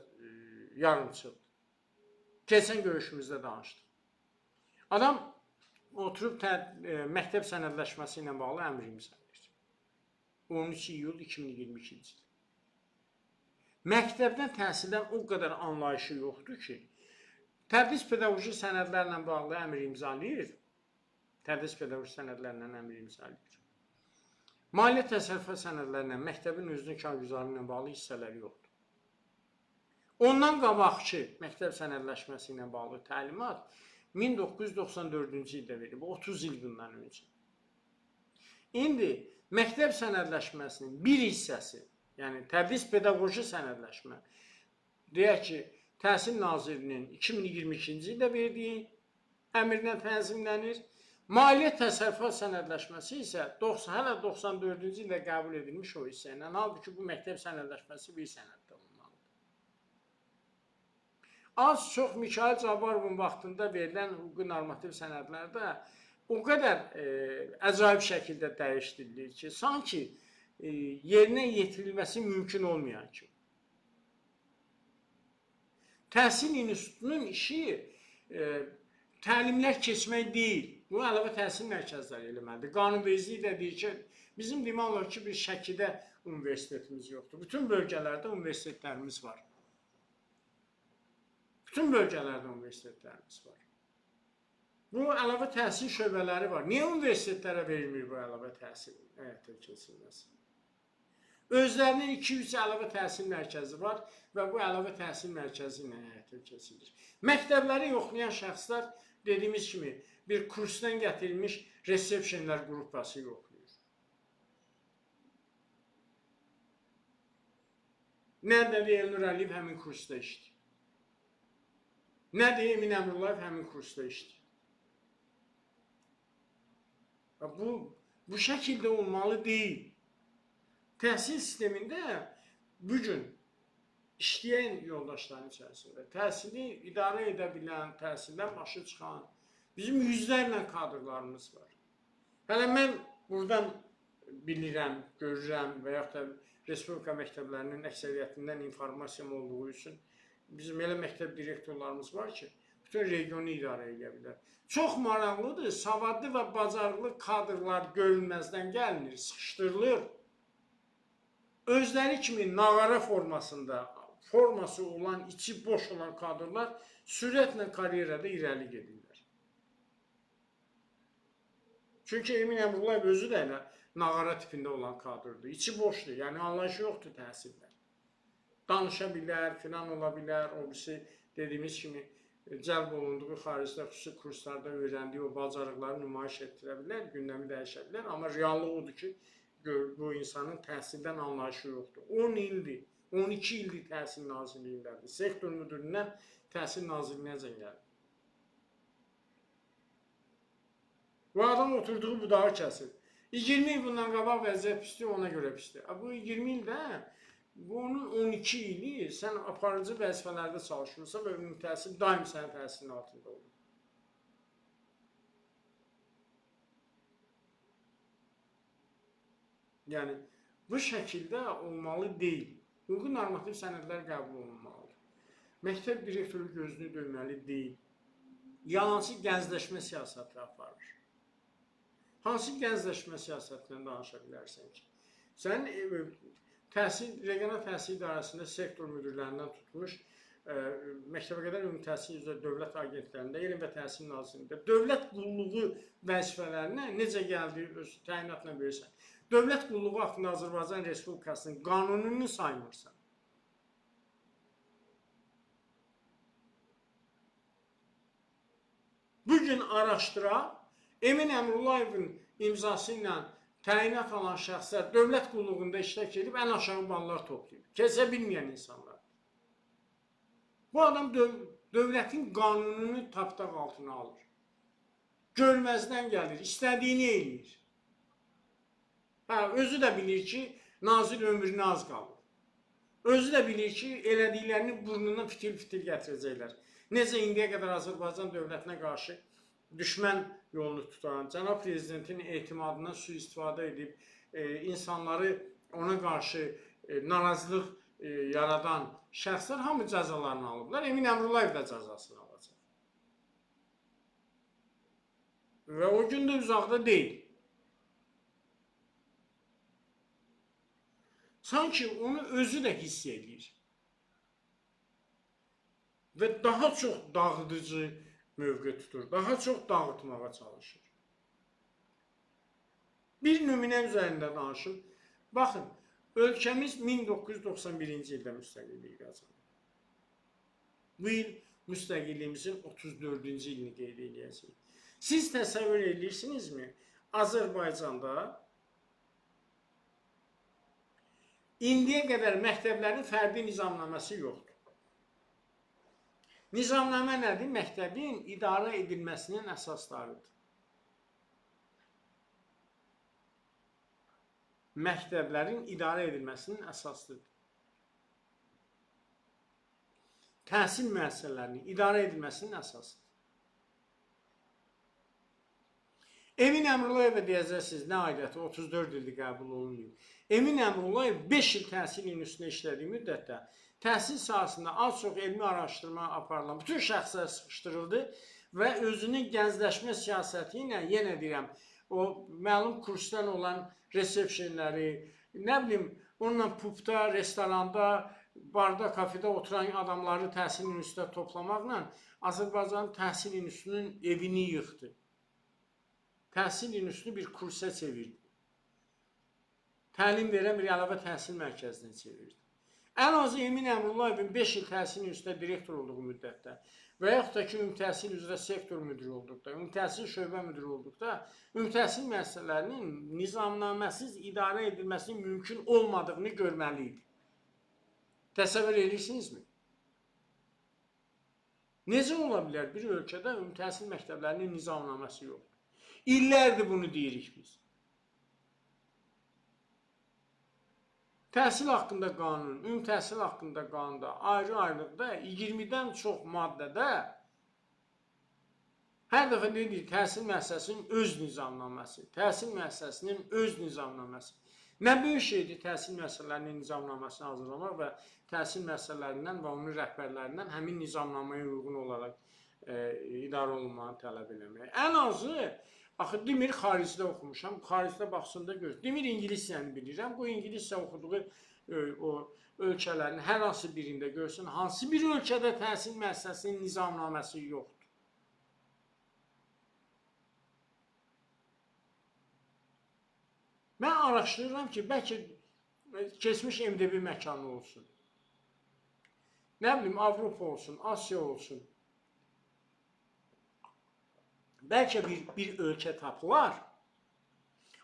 yarımçıldır. Keçən görüşümüzdə danışdıq. Adam oturub məktəb sənədləşməsi ilə bağlı əmr imzalayır. 13 iyul 2022-ci il. Məktəbdən təhsildən o qədər anlayışı yoxdur ki, tədris pedaqoji sənədlərlə bağlı əmr imzalayır. Tədris pedaqoji sənədlərlə əmr imzalayır. Maliyyə təsərrüfat sənədlərlə məktəbin özünün kargüzarı ilə bağlı hissələri yoxdur. Ondan qabaqçı məktəb sənədləşməsi ilə bağlı təlimat 1994-cü ildə verilib, 30 il bundan öncə. İndi məktəb sənədləşməsinin bir hissəsi, yəni tədris pedaqoji sənədləşmə, deyək ki, Təhsil Nazirinin 2022-ci ildə verdiyi əmrlə tənzimlənir. Maliyyə təsərrüfat sənədləşməsi isə hələ 94-cü ildə qəbul edilmiş o hissə ilə, halbuki bu məktəb sənədləşməsi bir sənəddə olmalıdır. Az-çox Mikayıl Cabbarovun vaxtında verilən hüquqi normativ sənədlərdə o qədər əcaib şəkildə dəyişdirilir ki, sanki yerinə yetirilməsi mümkün olmayan kimi. Təhsil institutunun işi təlimlər keçmək deyil. Bu, əlavə təhsil mərkəzləri eləməlidir. Qanunvericilik də deyir ki, bizim demək olar ki, bir Şəkidə universitetimiz yoxdur. Bütün bölgələrdə universitetlərimiz var. Bütün bölgələrdə universitetlərimiz var. Bu, əlavə təhsil şöbələri var. Niyə universitetlərə verilmir bu əlavə təhsil həyata keçirilməsi? Özlərinin 2-3 əlavə təhsil mərkəzi var və bu əlavə təhsil mərkəzi ilə həyata keçirilir. Məktəbləri yoxlayan şəxslər, dediyimiz kimi, bir kursdan gətirilmiş resepsiyonlar qrupası yoxlayır. Nədə Elnur Əliyev həmin kursda işləyir? Nədə Emin Əmrullayev həmin kursda işləyir? Bu şəkildə olmalı deyil. Təhsil sistemində bugün işləyən yoldaşların içərisində təhsili idarə edə bilən, təhsildən başı çıxan bizim yüzlərlə kadrlarımız var. Hələ mən buradan bilirəm, görürəm və yaxud da Respublika məktəblərinin əksəriyyətindən informasiyam olduğu üçün bizim elə məktəb direktorlarımız var ki, bütün regionu idarə edə bilər. Çox maraqlıdır, savadlı və bacarıqlı kadrlar görünməzdən gəlinir, sıxışdırılır. Özləri kimi nağara forması olan, içi boş olan kadrlar sürətlə karyerada irəli gedirlər. Çünki Emin Əmrullayev özü də elə nağara tipində olan kadrdır. İçi boşdur, yəni anlayışı yoxdur təhsildə. Danışa bilər, filan ola bilər, o birisi dediyimiz kimi cəlb olunduğu xaricdə xüsusi kurslarda öyrəndiyi o bacarıqları nümayiş etdirə bilər, gündəmi dəyişə bilər. Amma reallıq odur ki, bu insanın təhsildən anlayışı yoxdur. 10 ildir, 12 ildir Təhsil Nazirliyindədir. Sektor müdüründən Təhsil Nazirliyinə gəlir. Bu adam oturduğu budağı kəsir. 20 il bundan qabaq vəziyyət pisdir, ona görə pisdir. Bu 20 ildə, bunun 12 ili sən aparıcı vəzifələrdə çalışırsan və ümumi təhsil daim sənin təhsilin altında olur. Yəni, bu şəkildə olmalı deyil. Hüquqi normativ sənədlər qəbul olunmalıdır. Məktəb direktoru gözünü döyməli deyil. Yalancı gəncləşmə siyasəti aparır. Hansı gəncləşmə siyasətindən danışa bilərsən ki? Sən regional təhsil idarəsində sektor müdürlərindən tutmuş, məktəbəqədər ümumi təhsil üzrə dövlət agentlərində, Elm və Təhsil Nazirliyində dövlət qulluğu vəzifələrinə necə gəldiyi öz təyinatla verirsən. Dövlət qulluğu haqqında Azərbaycan Respublikasının qanununu saymırsan. Bugün araşdıra, Emin Əmrullayevin imzası ilə təyinat alan şəxslər dövlət qulluğunda iştirak edib ən aşağı ballar toplayıb. Keçə bilməyən insanlar. Bu adam dövlətin qanununu tapdaq altına alır. Görməzdən gəlir, istədiyini eləyir. Özü də bilir ki, nazir ömrünə az qalır. Özü də bilir ki, elədiklərini burnundan fitil-fitil gətirəcəklər. Necə indiyə qədər Azərbaycan dövlətinə qarşı düşmən yolunu tutan, cənab prezidentin etimadından sui-istifadə edib, insanları ona qarşı narazılıq yaradan şəxslər hamı cəzalarını alıblar. Emin Əmrullayev də cəzasını alacaq. Və o gün də uzaqda deyil. Sanki onu özü də hiss edir. Və daha çox dağıdıcı mövqe tutur, daha çox dağıtmağa çalışır. Bir nümunə üzərində danışım. Baxın, ölkəmiz 1991-ci ildə müstəqilliyi qazandı. Bu il müstəqilliyimizin 34-cü ilini qeyd edəcəyik. Siz təsəvvür edirsinizmi? Azərbaycanda indiyə qədər məktəblərin fərdi nizamnaməsi yoxdur. Nizamnamə nədir? Məktəbin idarə edilməsinin əsaslarıdır. Məktəblərin idarə edilməsinin əsasıdır. Təhsil müəssisələrinin idarə edilməsinin əsasıdır. Emin Əmrullayevə deyəcəksiniz, nə aidiyyəti 34 ildir qəbul olunmayıb. Emin Əmrullayev 5 il təhsil institutunda işlədiyi müddətdə təhsil sahəsində az-çox elmi araşdırma aparılan bütün şəxslər sıxışdırıldı və özünün gəncləşmə siyasəti ilə, yenə deyirəm, o məlum kursdan olan resepşenləri, nə bilim, onunla pubda, restoranda, barda, kafedə oturan adamları təhsil institutunda toplamaqla Azərbaycanın təhsil institutunun evini yıxdı. Təhsil institutunu bir kursa çevirdi. Təlim verən bir əlavə təhsil mərkəzinə çevirdi. Ən azı Emin Əmrullayevin 5 il təhsil institutunda direktor olduğu müddətdə və yaxud da ki, ümumtəhsil üzrə sektor müdürü olduqda, ümumtəhsil şöbə müdürü olduqda, ümumtəhsil müəssisələrinin nizamnaməsiz idarə edilməsinin mümkün olmadığını görməliydi. Təsəvvür edirsinizmi? Necə ola bilər bir ölkədə ümumtəhsil məktəblərinin nizamnaməsi yoxdur? İllərdir bunu deyirik biz. Təhsil haqqında qanun, ümumtəhsil haqqında qanunda ayrı-ayrılıqda 20-dən çox maddədə hər dəfə deyirik təhsil müəssisəsinin öz nizamnaməsi, təhsil müəssisəsinin öz nizamnaməsi. Nə böyük şeydir təhsil müəssisələrinin nizamnaməsini hazırlamaq və təhsil müəssisələrindən və onun rəhbərlərindən həmin nizamnamaya uyğun olaraq idarə olunmanı tələb eləmək. Ən azı, axı demir xaricdə oxumuşam, xaricdə baxsında gör. Demir ingiliscəni bilirəm, bu ingiliscə oxuduğu o ölkələrin hər hansı birində görsün, hansı bir ölkədə təhsil müəssisəsinin nizamnaməsi yoxdur. Mən araşdırıram ki, bəlkə keçmiş MDB məkanı olsun. Nə bilim, Avropa olsun, Asiya olsun. Bəlkə bir ölkə tapılar,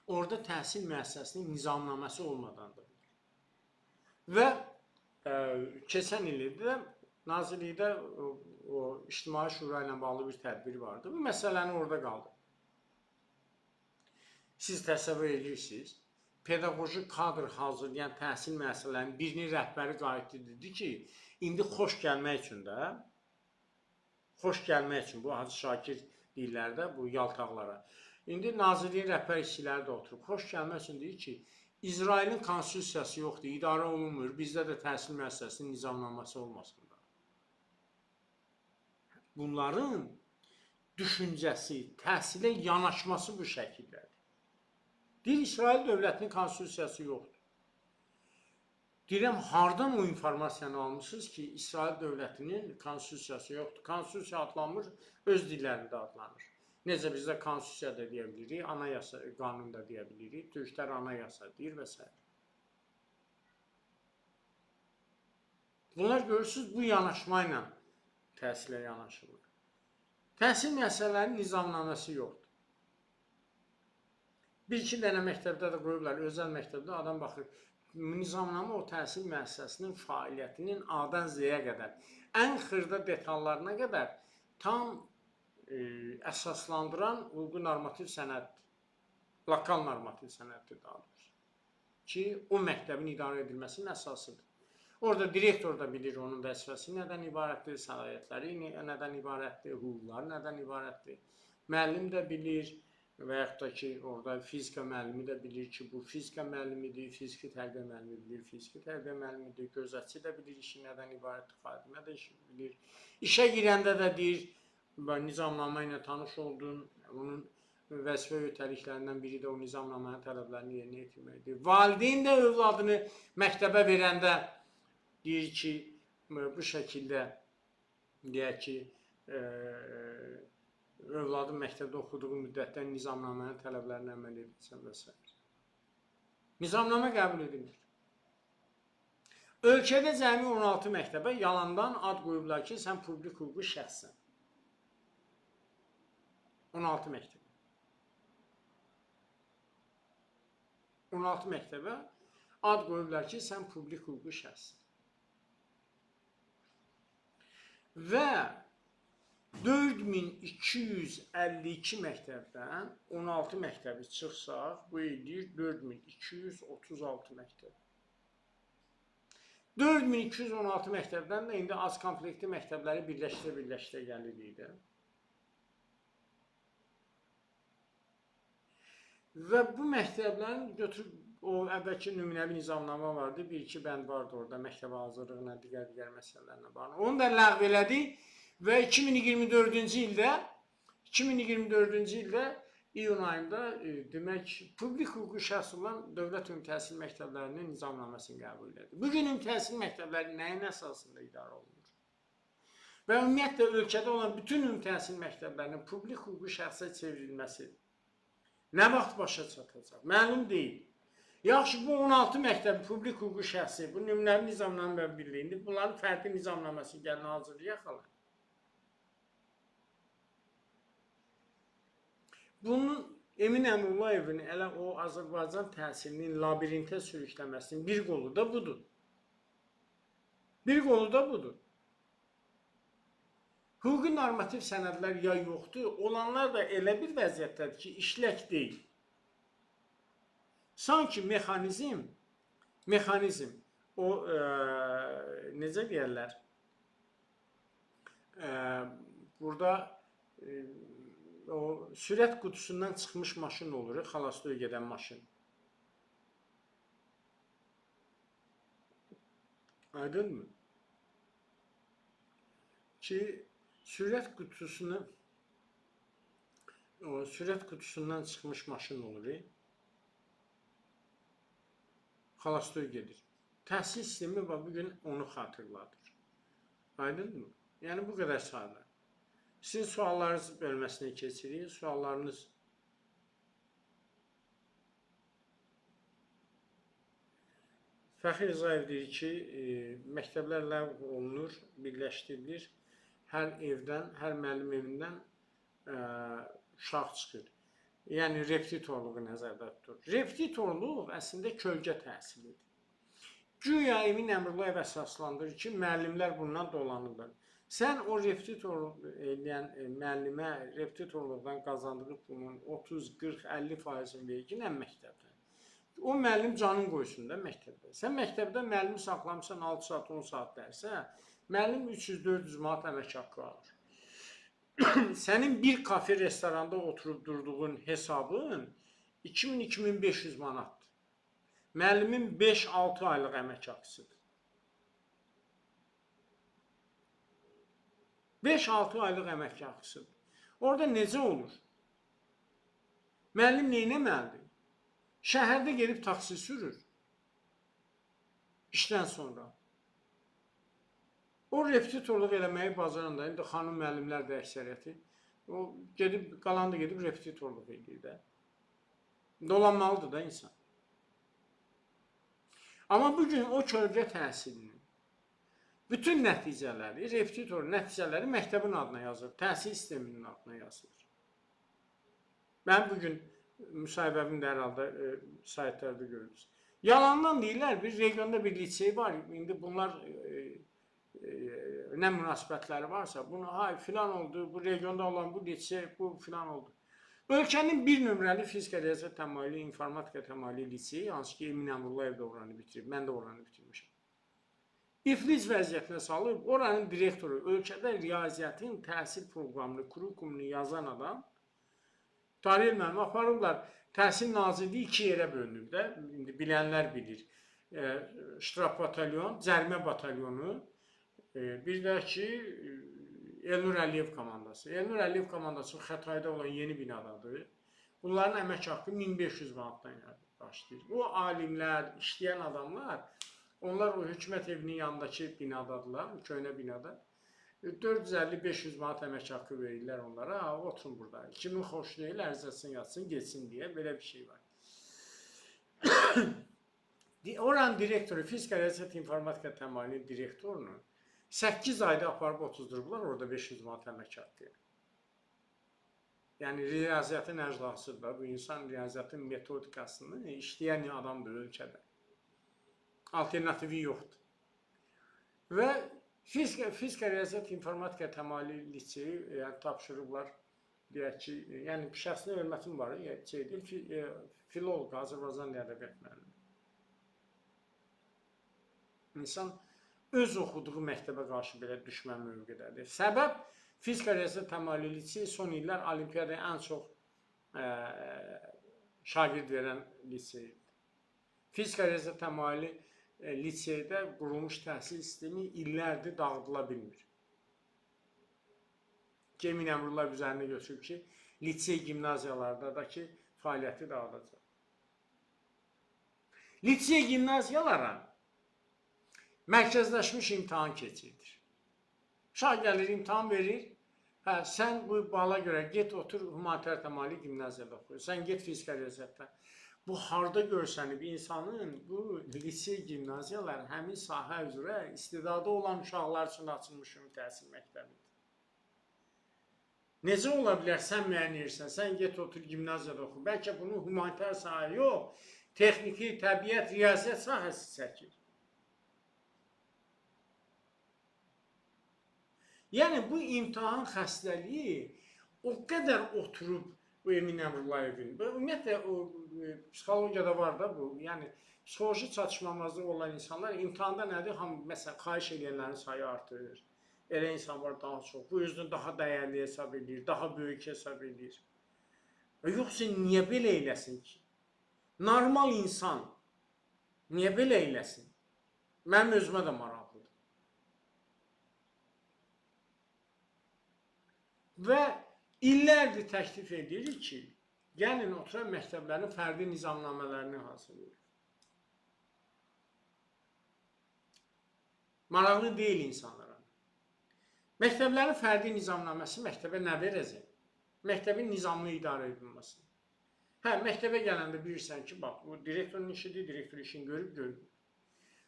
orada təhsil müəssisəsinin nizamnaməsi olmadandır. Və keçən ildə Nazirlikdə o İctimai Şura ilə bağlı bir tədbir vardı. Bu məsələni orada qaldı. Siz təsəvvür edirsiniz, pedaqoji kadr hazırlayan təhsil müəssisələrinin birinin rəhbəri qayıtdı dedi ki, indi xoş gəlmək üçün də, xoş gəlmək üçün bu Hacı Şakir dillərdə bu yaltaqlara. İndi Nazirliyin rəhbər işçiləri də oturub, xoş gəlmək üçün deyir ki, İsrailin konstitusiyası yoxdur, idarə olunmur, bizdə də təhsil müəssisəsinin nizamnaması olmasın da. Bunların düşüncəsi, təhsilə yanaşması bu şəkildədir. Deyir, İsrail dövlətinin konstitusiyası yoxdur. Deyirəm, hardan o informasiyanı almışsınız ki, İsrail dövlətinin konstitusiyası yoxdur. Konstitusiya adlanmır, öz dillərində adlanır. Necə bizdə konstitusiya da deyə bilirik, anayasa, qanun da deyə bilirik, türklər anayasa deyir və s. Bunlar görürsünüz, bu yanaşma ilə təhsilə yanaşılır. Təhsil müəssisələrinin nizamnaməsi yoxdur. Bir-iki dənə məktəbdə də qoyublar, özəl məktəbdə adam baxır, nizamnamə o təhsil müəssisəsinin fəaliyyətinin A-dan Z-yə qədər, ən xırda detallarına qədər tam əsaslandıran hüquqi normativ sənəd, lokal normativ sənəddir daha doğrusu ki, o məktəbin idarə edilməsinin əsasıdır. Orada direktor da bilir onun vəzifəsi nədən ibarətdir, səlahiyyətləri nədən ibarətdir, hüquqları nədən ibarətdir. Müəllim də bilir və yaxud da ki, orada fizika müəllimi də bilir ki, bu fizika müəllimidir, fiziki tərbiyə müəllimi bilir, fiziki tərbiyə müəllimidir, gözətçi də bilir işin nədən ibarətdir, xadimə də bilir. İşə girəndə də deyir, nizamnamə ilə tanış oldun, onun vəzifə ötəliklərindən biri də o nizamnamənin tələblərini yerinə yetirməkdir. Valideyn də övladını məktəbə verəndə deyir ki, bu şəkildə deyək ki, övladın məktəbdə oxuduğu müddətdə nizamnamənin tələblərinə əməl edilsən və s. Nizamnamə qəbul edilir. Ölkədə cəmi 16 məktəbə yalandan ad qoyublar ki, sən publik hüquqi şəxssən. 16 məktəbə. 16 məktəbə ad qoyublar ki, sən publik hüquqi şəxssən. Və 4252 məktəbdən 16 məktəbi çıxsaq, bu edir 4236 məktəb. 4216 məktəbdən də indi az komplektli məktəbləri birləşdirə gəlirik də. Və bu məktəblərin götürüb, o əvvəlki nümunəvi nizamnamə vardı, bir-iki bənd vardı orada, məktəbə hazırlığına, digər məsələlərlə bağlı. Onu da ləğv elədi və 2024-cü ildə iyun ayında demək, publik hüquqi şəxs olan dövlət ümumi təhsil məktəblərinin nizamnaməsini qəbul elədi. Bugün ümumi təhsil məktəbləri nəyin əsasında idarə olunur? Və ümumiyyətlə ölkədə olan bütün ümumi təhsil məktəblərinin publik hüquqi şəxsə çevrilməsi nə vaxt başa çatacaq? Məlum deyil. Yaxşı, bu 16 məktəb publik hüquqi şəxsi, bu nümunəvi nizamnamə birliyində bunların fərqli nizamnaməsi gəlin hazırlayaq hala. Bunun Emin Əmrullayevin elə o Azərbaycan təhsilinin labirintə sürükləməsinin bir qolu da budur. Bir qolu da budur. Hüquqi normativ sənədlər ya yoxdur, olanlar da elə bir vəziyyətdədir ki, işlək deyil. Sanki mexanizm, o necə deyərlər, burada o sürət qutusundan çıxmış maşın olur, xalastoya gedən maşın. Aydın mı? Ki, sürət qutusundan çıxmış maşın olur, xalastoy gedir. Təhsil sistemi bugün onu xatırladır. Aydın mı? Yəni, bu qədər sadə. Sizin suallarınız bölməsinə keçirik. Suallarınız Fəxri Rzayev deyir ki, məktəblər ləğv olunur, birləşdirilir. Hər evdən, hər müəllim evindən uşaq çıxır. Yəni, repetitorluğu nəzərdə tutur. Repetitorluq əslində kölgə təhsilidir. Güya Emin Əmrulayev əsaslandırır ki, müəllimlər bundan dolanırlar. Sən o repetitorluq eləyən müəllimə repetitorluqdan qazandığı pulun 30, 40, 50%-ni verginən məktəbdən. O müəllim canın qoysun da məktəbdə. Sən məktəbdə müəllimi saxlamısan 6 saat, 10 saat dərsə, müəllim 300-400 manat əmək haqqı alır. Sənin bir kafe restoranda oturub durduğun hesabın 2000-2500 manatdır. Müəllimin 5-6 aylıq əmək haqqısıdır. 5-6 aylıq əmək haqqısıdır. Orada necə olur? Müəllim neynəməlidir? Şəhərdə gedib taksi sürür. İşdən sonra. O repetitorluq eləməyi bacaran da, indi xanım müəllimlər də əksəriyyəti, o qalan da gedib repetitorluq edir də. Dolanmalıdır da insan. Amma bugün o kölgə təhsilinin bütün nəticələri, repetitor nəticələri məktəbin adına yazılır, təhsil sisteminin adına yazılır. Mən bugün müsahibəmin də hər halda saytlarda görürüz. Yalandan deyirlər, bir regionda bir lisey var. İndi bunlar nə münasibətləri varsa, bunu filan oldu, bu regionda olan bu lisey, bu filan oldu. Ölkənin bir nömrəli fizika, riyaziyyat təmayülü, informatika təmayülü liseyi, hansı ki Emin Əmrullayev də oranı bitirib, mən də oranı bitirmişəm. İflic vəziyyətinə salıb, oranın direktoru, ölkədə riyaziyyatın təhsil proqramını, kurikulumunu yazan adam, tarih elməni aparırlar. Təhsil Nazirliyi 2 yerə bölünür də, indi bilənlər bilir. Ştraf batalyon, cərimə batalyonu, bir də ki, Elnur Əliyev komandası. Elnur Əliyev komandası Xətayda olan yeni binadadır. Bunların əmək haqqı 1500 manatdan başlayır. Bu alimlər, işləyən adamlar, onlar o hökumət evinin yanındakı binadadırlar, köhnə binada. 450-500 manat əmək haqqı verirlər onlara. Oturun burada. Kimin xoş deyil, ərizəsini yatsın, geçsin deyə belə bir şey var. Oranın direktoru, fizika, riyaziyyat, informatika təmayülünün direktorunu 8 ayda aparıb otuzdurublar, orada 500 manat əmək haqqı. Yəni, riyaziyyatın əclasıdır da, bu insan riyaziyyatın metodikasını işləyən adamdır ölkədə. Alternativi yoxdur. Və fizika, riyaziyyat, informatika təmayülü liseyi tapşırıblar, deyək ki, yəni şəxsinə hörmətim var, filoloq, Azərbaycan ədəbiyyat müəllimi. İnsan öz oxuduğu məktəbə qarşı belə düşmən mövqedədir. Səbəb, fizika, riyaziyyat təmayülü liseyi son illər olimpiyadaya ən çox şagird verən liseyidir. Fizika, riyaziyyat təmayülü liseydə qurulmuş təhsil sistemi illərdir dağıdıla bilmir. Emin Əmrullayev üzərində götürüb ki, lisey gimnaziyalardakı fəaliyyəti dağıdacaq. Lisey gimnaziyalara mərkəzləşmiş imtahan keçirilir. Uşaq gəlir, imtahan verir, sən bu bala görə get otur, humanitar təmayülü gimnaziyada oxuyur, sən get fizika, riyaziyyatda. Bu, harda görsənib insanın, bu lisey gimnaziyalar həmin sahə üzrə istidadı olan uşaqlar üçün açılmış təhsil məktəbidir. Necə ola bilər, sən müəyyənləyirsən, sən get otur gimnaziyada oxu, bəlkə bunu humanitar sahə yox, texniki, təbiət, riyaziyyat sahəsi çəkir. Yəni, bu imtahan xəstəliyi o qədər oturub, bu Emin Əmrullayevin. Ümumiyyətlə, psixologiyada var da bu, yəni, psixoloji çatışmamazlığı olan insanlar imtihanda nədir? Məsələn, xahiş edənlərin sayı artır. Elə insan var daha çox. Bu özünü daha dəyərli hesab edir, daha böyük hesab edir. Yoxsa niyə belə eləsin ki? Normal insan niyə belə eləsin? Mənim özümə də maraqlıdır. Və illərdir təklif edirik ki, gəlin oturan məktəblərin fərdi nizamnamələrini hazırlayır. Maraqlı deyil insanlara. Məktəblərin fərdi nizamnaməsi məktəbə nə verəcək? Məktəbin nizamlı idarə edilməsi. Məktəbə gələndə bilirsən ki, bax, bu direktorun işidir, direktor işini görüb görmür.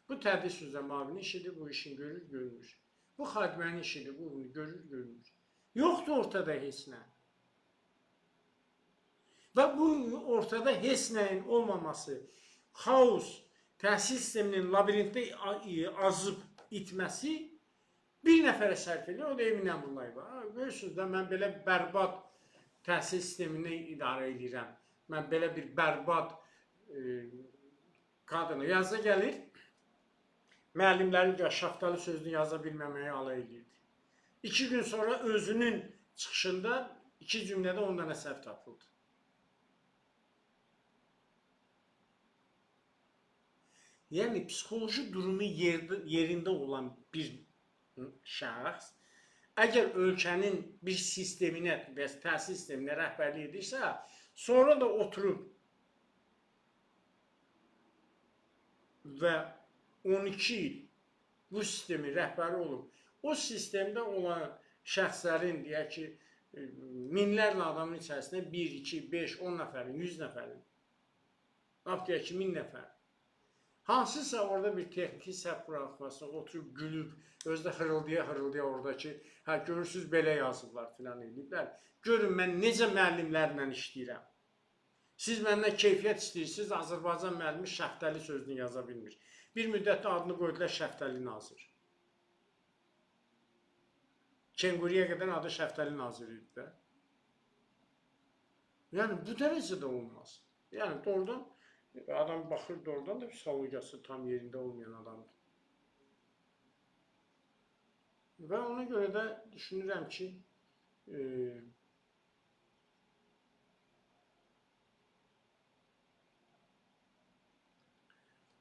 Bu tədris üzrə mavinin işidir, bu işini görür görmür. Bu xadimənin işidir, bu bunu görür görmür. Yoxdur ortada heç nə. Və bu ortada heç nəyin olmaması, xaos, təhsil sisteminin labirintdə azıb itməsi bir nəfərə sərf edir, o da Emin Əmrullayev. Görürsünüz də, mən belə bərbad təhsil sistemini idarə edirəm. Mən belə bir bərbad qadını yazda gəlir, müəllimlərin şaftalı sözünü yaza bilməməyə alay edirdi. 2 gün sonra özünün çıxışında 2 cümlədə 10 dənə səhv tapıldı. Yəni, psixoloji durumu yerində olan bir şəxs, əgər ölkənin bir sisteminə və təhsil sisteminə rəhbərlik edirsə, sonra da oturub və 12 il bu sistemin rəhbəri olub, o sistemdə olan şəxslərin, deyək ki, minlərlə adamın içərisində 1, 2, 5, 10 nəfərin, 100 nəfərin, deyək ki, 1000 nəfər. Hansısa orada bir texniki səhv buraxmasına oturub, gülüb, özdə xırıldaya oradakı, görürsünüz, belə yazıblar filan ediblər. Görün, mən necə müəllimlərlə işləyirəm. Siz məndən keyfiyyət istəyirsiniz, Azərbaycan müəllimi Şəftəli sözünü yaza bilmir. Bir müddətdə adını qoydular Şəftəli Nazir. Kenguriyə qədər adı Şəftəli Nazir idi də. Yəni bu dərəcədə olmaz. Yəni doğrudan adam baxır, doğrudan da psixologiyası tam yerində olmayan adamdır. Və ona görə də düşünürəm ki,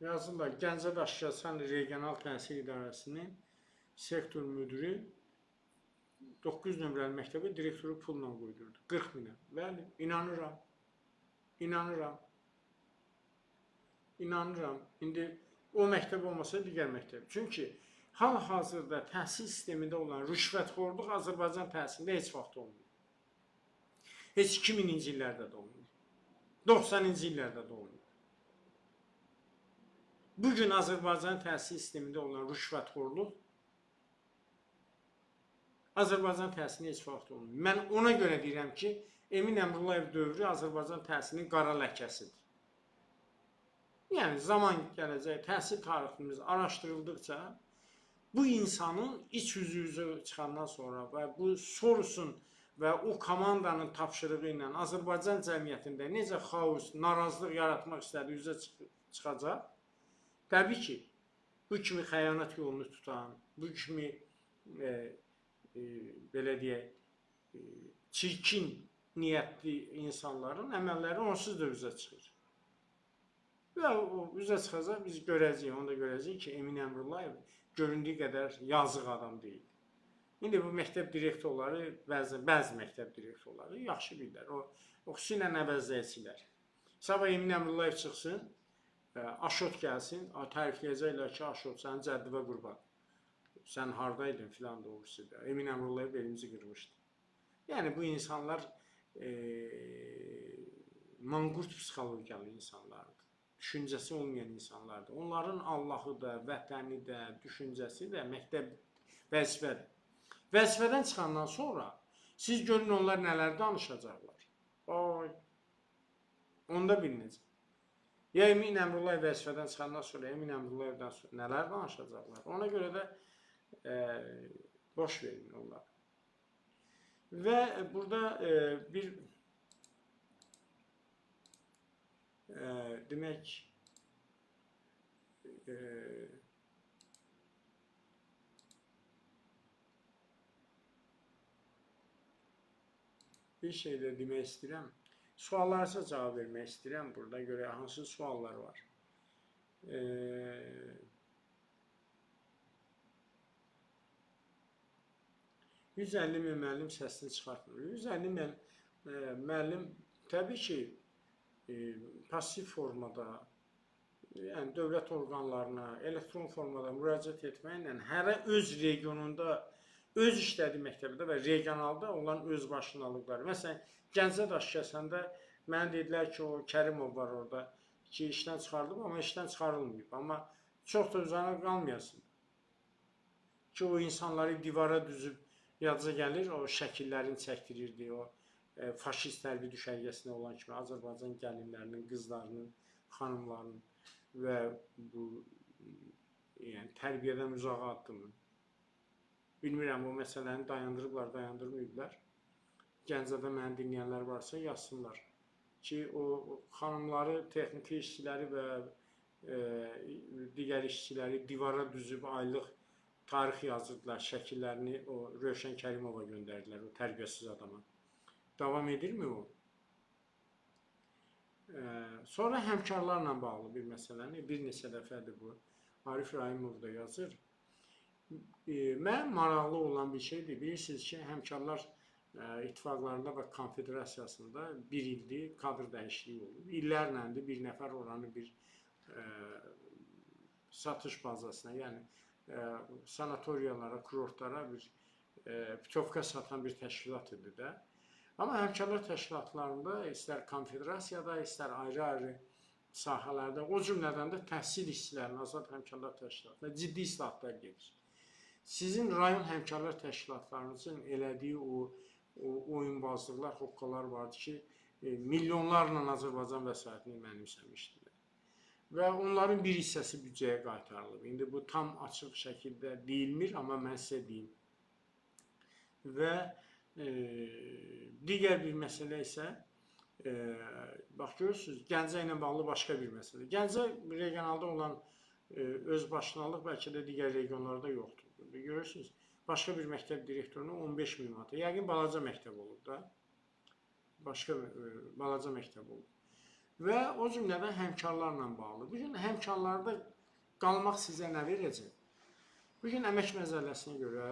yazırlar, Gəncə Daşkəsən Regional Təhsil İdarəsinin sektor müdürü 9 nömrəli məktəbə direktoru pulla qoydurdu. 40 minə. Bəli, inanıram. İnanıram. İnanıram. İndi o məktəb olmasa digər məktəb. Çünki hal-hazırda təhsil sistemində olan rüşvətxorluq Azərbaycan təhsilində heç vaxt olmuyor. Heç 2000-ci illərdə də olmuyor. 90-cı illərdə də olmuyor. Bugün Azərbaycan təhsil sistemində olan rüşvətxorluq Azərbaycan təhsilində heç vaxt olmuyor. Mən ona görə deyirəm ki, Emin Əmrullayev dövrü Azərbaycan təhsilinin qara ləkəsidir. Yəni zaman gələcək, təhsil tariximiz araşdırıldıqca bu insanın iç yüzü çıxandan sonra və bu Sorosun və o komandanın tapşırığı ilə Azərbaycan cəmiyyətində necə xaos, narazılıq yaratmaq istədiyi üzə çıxacaq. Təbii ki, bu kimi xəyanət yolunu tutan, bu kimi belə deyək, çirkin niyyətli insanların əməlləri onsuz da üzə çıxır. Və o üzə çıxacaq, biz görəcəyik, onu da görəcəyik ki, Emin Əmrullayev göründüyü qədər yazıq adam deyil. İndi bu məktəb direktorları, bəzi məktəb direktorları yaxşı bilirlər. O xüsusilə nəvəzdəyicilər. Sabah Emin Əmrullayev çıxsın, Aşot gəlsin, tərifləyəcəklər ki, Aşot, sənin cəddivə qurban. Sən haradaydın filan doğrusu da. Emin Əmrullayev belimizi qırmışdı. Yəni bu insanlar manqurt psixologiyalı insanlardır. Düşüncəsi olmayan insanlardır. Onların Allahı da, vətəni də, düşüncəsi də məktəb vəzifədir. Vəzifədən çıxandan sonra siz görün onlar nələr danışacaqlar. Onda bilinəcək. Ya Emin Əmrullayev vəzifədən çıxandan sonra Emin Əmrullayevdən sonra nələr danışacaqlar. Ona görə də boş verin onlar. Və burada bir demək bir şey də demək istəyirəm. Suallarsa cavab vermək istəyirəm. Burada görə hansı suallar var. 150 min müəllim səsini çıxartmır. 150 min müəllim təbii ki, pasiv formada, yəni dövlət orqanlarına, elektron formada müraciət etməklə hərə öz regionunda, öz işlədiyi məktəbdə və regionalda olan öz başınalıqları. Məsələn, Gəncə Daşkəsəndə mənə dedilər ki, o Kərimov var orada ki, işdən çıxarılıb, amma işdən çıxarılmayıb. Amma çox da uzana qalmayasın ki, o insanları divara düzüb yadıca gəlir, o şəkillərini çəkdirirdi, o faşist hərbi düşərgəsində olan kimi Azərbaycan gəlinlərinin, qızlarının, xanımlarının və bu tərbiyədən uzağa addımı. Bilmirəm, o məsələni dayandırıblar, dayandırmayıblar. Gəncədə məni dinləyənlər varsa yazsınlar ki, o xanımları, texniki işçiləri və digər işçiləri divara düzüb aylıq tarix yazırdılar, şəkillərini o Rövşən Kərimova göndərdilər, o tərbiyəsiz adama. Davam edirmi o? Sonra həmkarlarla bağlı bir məsələni, bir neçə dəfədir bu, Arif Rahimov da yazır. Mən maraqlı olan bir şeydir, bilirsiniz ki, həmkarlar ittifaqlarında və konfederasiyasında bir ildir kadr dəyişikliyi olur. İllərləndir bir nəfər oranı bir satış bazasına, yəni sanatoriyalara, kurortlara bir putovka satan bir təşkilat idi də. Amma həmkarlar təşkilatlarında istər konfederasiyada, istər ayrı-ayrı sahələrdə, o cümlədən də təhsil işçilərinin azad həmkarlar təşkilatında ciddi islahatlar gedir. Sizin rayon həmkarlar təşkilatlarınızın elədiyi o oyunbazlıqlar, hoqqalar vardır ki, milyonlarla Azərbaycan vəsaitini mənimsəmişdilər. Və onların bir hissəsi büdcəyə qaytarılıb. İndi bu tam açıq şəkildə deyilmir, amma mən sizə deyim. Və digər bir məsələ isə, bax görürsünüz, Gəncə ilə bağlı başqa bir məsələ. Gəncə regionalda olan özbaşınalıq bəlkə də digər regionlarda yoxdur. Görürsünüz, başqa bir məktəb direktoruna 15 min manat. Yəqin balaca məktəb olur da. Başqa balaca məktəb olur. Və o cümlədən həmkarlarla bağlı. Bugün həmkarlarda qalmaq sizə nə verəcək? Bugün əmək məzəlləsinə görə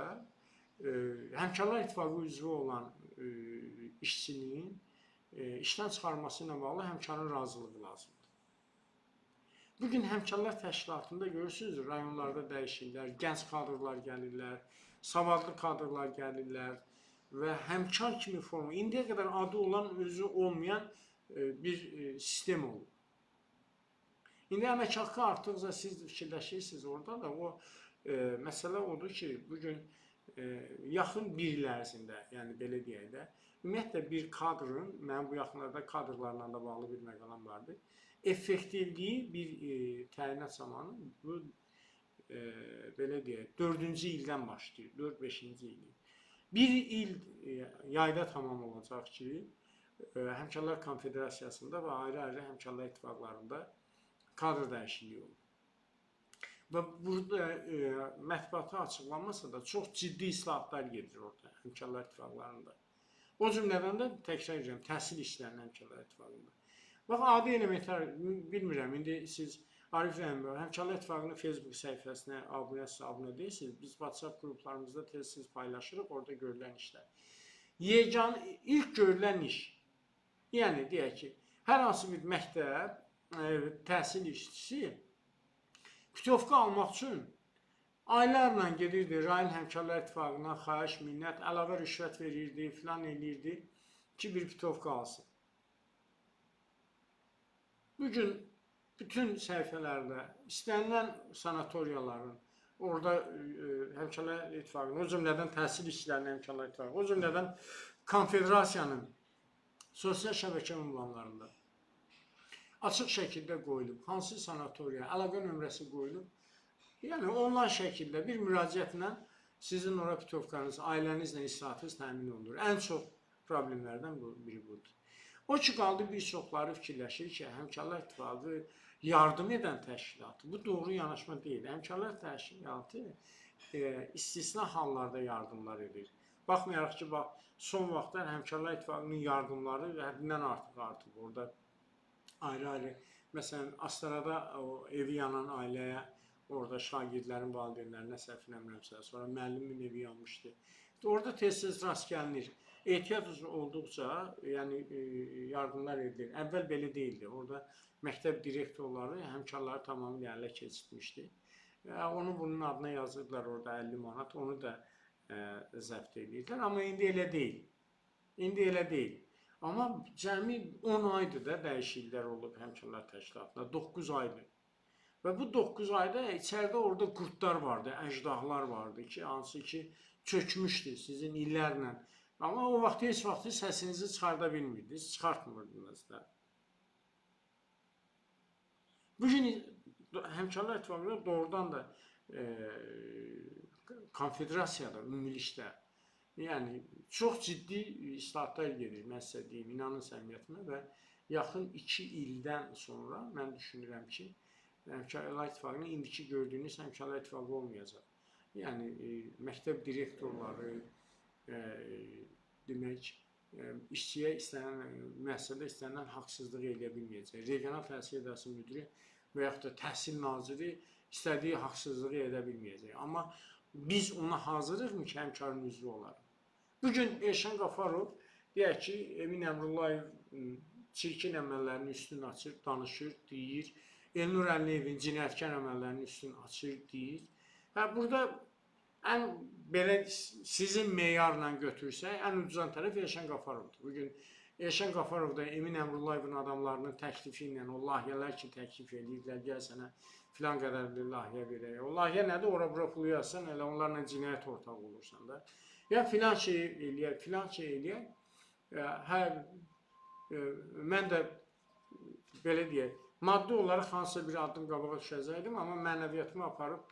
Həmkarlar İttifaqı üzvü olan işçinin işdən çıxarması ilə bağlı həmkarın razılığı lazımdır. Bugün həmkarlar təşkilatında görürsünüz, rayonlarda dəyişirlər, gənc kadrlar gəlirlər, savadlı kadrlar gəlirlər və həmkar kimi formu, indiyə qədər adı olan, özü olmayan bir sistem olur. İndi əmək haqqı artıqca siz fikirləşirsiniz orada da, o məsələ odur ki, bugün yaxın bir il ərzində, yəni belə deyək də, ümumiyyətlə bir kadrın, mənim bu yaxınlarda kadrlarla da bağlı bir məqalam vardı, effektivliyi bir təyinat zamanı, bu belə deyək, 4-cü ildən başlayır, 4-5-ci ildir. Bir il yayda tamam olacaq ki, Həmkarlar Konfederasiyasında və ayrı-ayrı Həmkarlar İttifaqlarında kadr dəyişikliyi olur. Və burada mətbuata açıqlanmasa da çox ciddi islahatlar gedir orada Həmkarlar İttifaqlarında. O cümlədən də təkrar edirəm, təhsil işlərinin Həmkarlar İttifaqında. Bax, adi elementar, bilmirəm, indi siz Arif Rəhimov, Həmkarlar İttifaqının Facebook səhifəsinə abunə deyirsiniz. Biz WhatsApp qruplarımızda tez-tez paylaşırıq, orada görülən işlər. Yeganə, ilk görülən iş, yəni deyək ki, hər hansı bir məktəb, təhsil işçisi putyovka almaq üçün aylarla gedirdi rayon Həmkarlar İttifaqına, xahiş, minnət, əlavə rüşvət verirdi, filan eləyirdi ki, bir putyovka alsın. Bugün bütün səhifələrdə istənilən sanatoriyaların, orada Həmkarlar İttifaqının, o cümlədən təhsil işçilərinin Həmkarlar İttifaqı, o cümlədən konfederasiyanın sosial şəbəkə ünvanlarında açıq şəkildə qoyulub, hansı sanatoriya, əlaqə nömrəsi qoyulub, yəni onlayn şəkildə bir müraciətlə sizin ora putyovkanız, ailənizlə islahatınız təmin olunur. Ən çox problemlərdən biri budur. O ki, qaldı bir çoxları fikirləşir ki, Həmkarlar İttifaqı yardım edən təşkilatı, bu doğru yanaşma deyil. Həmkarlar təşkilatı istisna hallarda yardımlar edir. Baxmayaraq ki, son vaxtlar Həmkarlar İttifaqının yardımları həddindən artıq orada ayrı-ayrı, məsələn, Astarada o evi yanan ailəyə, orada şagirdlərin valideynlərinə səhv eləmirəmsə, sonra müəllimin evi yanmışdı. Orada tez-tez rast gəlinir. Ehtiyat olduqca, yəni yardımlar edilir. Əvvəl belə deyildi. Orada məktəb direktorları həmkarları tamamilə ələ keçirtmişdi. Onun bunun adına yazırdılar orada 50 manat, onu da zəbt edirlər. Amma indi elə deyil. İndi elə deyil. Amma cəmi 10 aydır da dəyişikliklər olub Həmkarlar Təşkilatında, 9 aydır. Və bu 9 ayda içəridə orada qurtlar vardı, əjdahlar vardı ki, hansı ki çökmüşdü sizin illərlə. Amma o vaxt heç vaxt səsinizi çıxarda bilmirdiniz, çıxartmırdınız da. Bugün Həmkarlar İttifaqında doğrudan da konfederasiyada, ümumilikdə, yəni çox ciddi islahatlar gedir, mən sizə deyim, inanın səmiyyətimə və yaxın 2 ildən sonra mən düşünürəm ki, Həmkarlar İttifaqının indiki gördüyünüz Həmkarlar İttifaqı olmayacaq. Yəni, məktəb direktorları, demək, işçiyə istənilən, müəssisədə istənilən haqsızlıq eləyə bilməyəcək. Regional Təhsil İdarəsi müdiri və yaxud da təhsil naziri istədiyi haqsızlığı edə bilməyəcək. Amma biz ona hazırıq ki, həmkarın üzvü olarıq. Bugün Elşən Qafarov deyək ki, Emin Əmrullayev çirkin əməllərinin üstünü açır, danışır, deyir. Elnur Əliyevin cinayətkar əməllərinin üstünü açır, deyir. Burada ən belə sizin meyarla götürsək, ən ucuzan tərəf Elşən Qafarovdur. Bugün Elşən Qafarov da Emin Əmrullayevin adamlarının təklifi ilə, o layihələr ki, təklif edirlər, gəl sənə filan qədər bir layihə verək. O layihə nədir? Ora-bura pulu yazsan, elə onlarla cinayət ortağı olursan da. Ya filan şey eləyək, filan şey eləyək. mən də belə deyək, maddi olaraq hansısa bir addım qabağa düşəcəkdim, amma mənəviyyatımı aparıb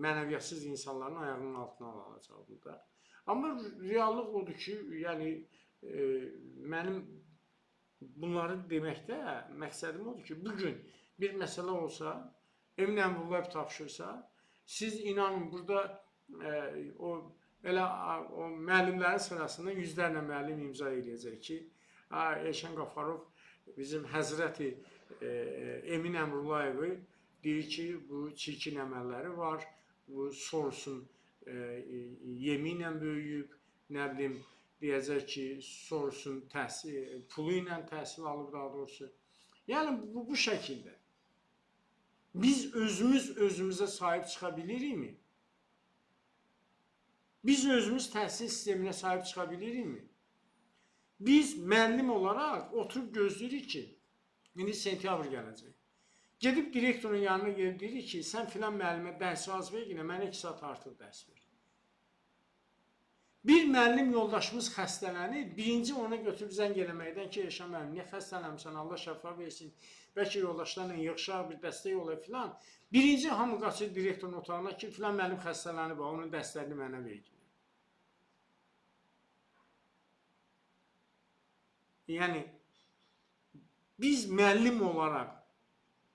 mənəviyyatsız insanların ayağının altına alacaqdım da. Amma reallıq odur ki, yəni mənim bunları deməkdə məqsədim odur ki, bugün bir məsələ olsa, Emin Əmrullayev tapşırsa, siz inanın burada elə o müəllimlərin sırasında yüzlərlə müəllim imza eləyəcək ki, Elşən Qafarov bizim Həzrəti Emin Əmrullayevi deyir ki, bu çirkin əməlləri var, bu Sorosun yeminlə böyüyüb, nə bilim, deyəcək ki, Sorosun pulu ilə təhsil alıb daha doğrusu. Yəni, bu şəkildə. Biz özümüzə sahib çıxa bilirikmi? Biz özümüz təhsil sisteminə sahib çıxa bilirikmi? Biz müəllim olaraq oturub gözləyirik ki, indi sentyabr gələcək. Gedib direktorun yanına gedib deyirik ki, sən filan müəllimə dərs az ver, yine mənə 2 saat artıq dərs ver. Bir müəllim yoldaşımız xəstələnir, birinci ona götürüb zəng eləməkdən ki, Elşən müəllim, niyə xəstələnmişsən, Allah şəfa versin, bəlkə yoldaşlarla yığışaq, bir dəstək ola filan. Birinci hamı qaçır direktorun otağına ki, filan müəllim xəstələnib, onun dərslərini mənə ver. Yəni, biz müəllim olaraq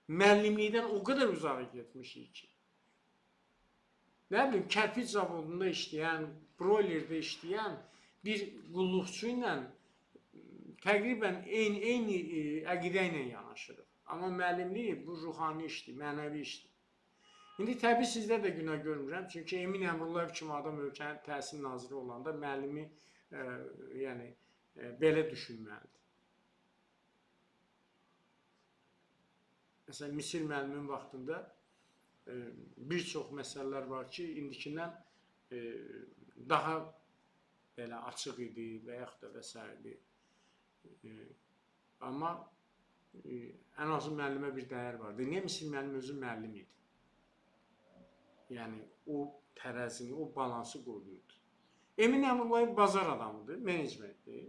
müəllimlikdən o qədər uzağa getmişik ki, nə bilim, kərpic zavodunda işləyən, broilerdə işləyən bir qulluqçu ilə təqribən eyni əqidə ilə yanaşırıq. Amma müəllimlik bu ruhani işdir, mənəvi işdir. İndi təbii sizdə də günah görmürəm, çünki Emin Əmrullayev kimi adam ölkənin təhsil naziri olanda müəllimi yəni, belə düşünməlidir. Məsələn, Misir müəllimin vaxtında bir çox məsələlər var ki, indikindən daha belə açıq idi və yaxud da və s. Amma ən azı müəllimə bir dəyər vardı. Niyə Misir müəllim özü müəllim idi? Yəni, o tərəzini, o balansı qoruyurdu. Emin Əmrullayev bazar adamıdır, menecmentdir.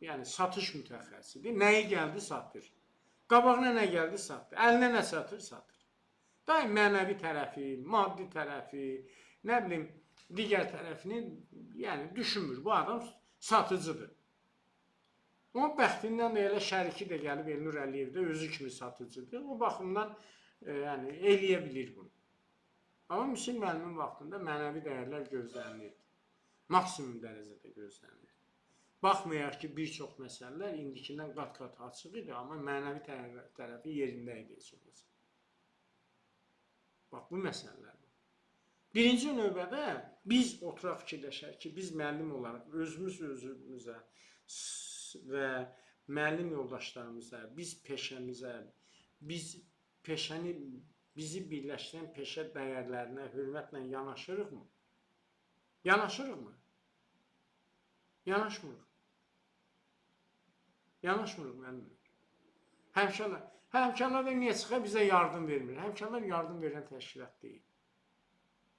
Yəni, satış mütəxəssisidir. Nəyi gəldi, satır. Qabağına nə gəldi, satır. Əlinə nə satır, satır. Daim mənəvi tərəfi, maddi tərəfi, nə bilim, digər tərəfini yəni, düşünmür. Bu adam satıcıdır. Onun bəxtindən də elə şəriki də gəlib Elnur Əliyev də özü kimi satıcıdır. O baxımdan yəni, eləyə bilir bunu. Amma Misir müəllimin vaxtında mənəvi dəyərlər gözlənilirdi. Maksimum dərəcədə gözlənilirdi. Baxmayaq ki, bir çox məsələlər indikindən qat-qat açıq idi, amma mənəvi tərəfi yerində idi. Bax, bu məsələlər var. Birinci növbədə biz oturaq fikirləşək ki, biz müəllim olaraq özümüzə və müəllim yoldaşlarımıza, biz peşəmizə, bizi birləşdirən peşə dəyərlərinə hörmətlə yanaşırıqmı? Yanaşırıqmı? Yanaşmırıq. Yanaşmırıq müəllimlər. Həmkarlar niyə çıxır? Bizə yardım vermir. Həmkarlar yardım verən təşkilat deyil.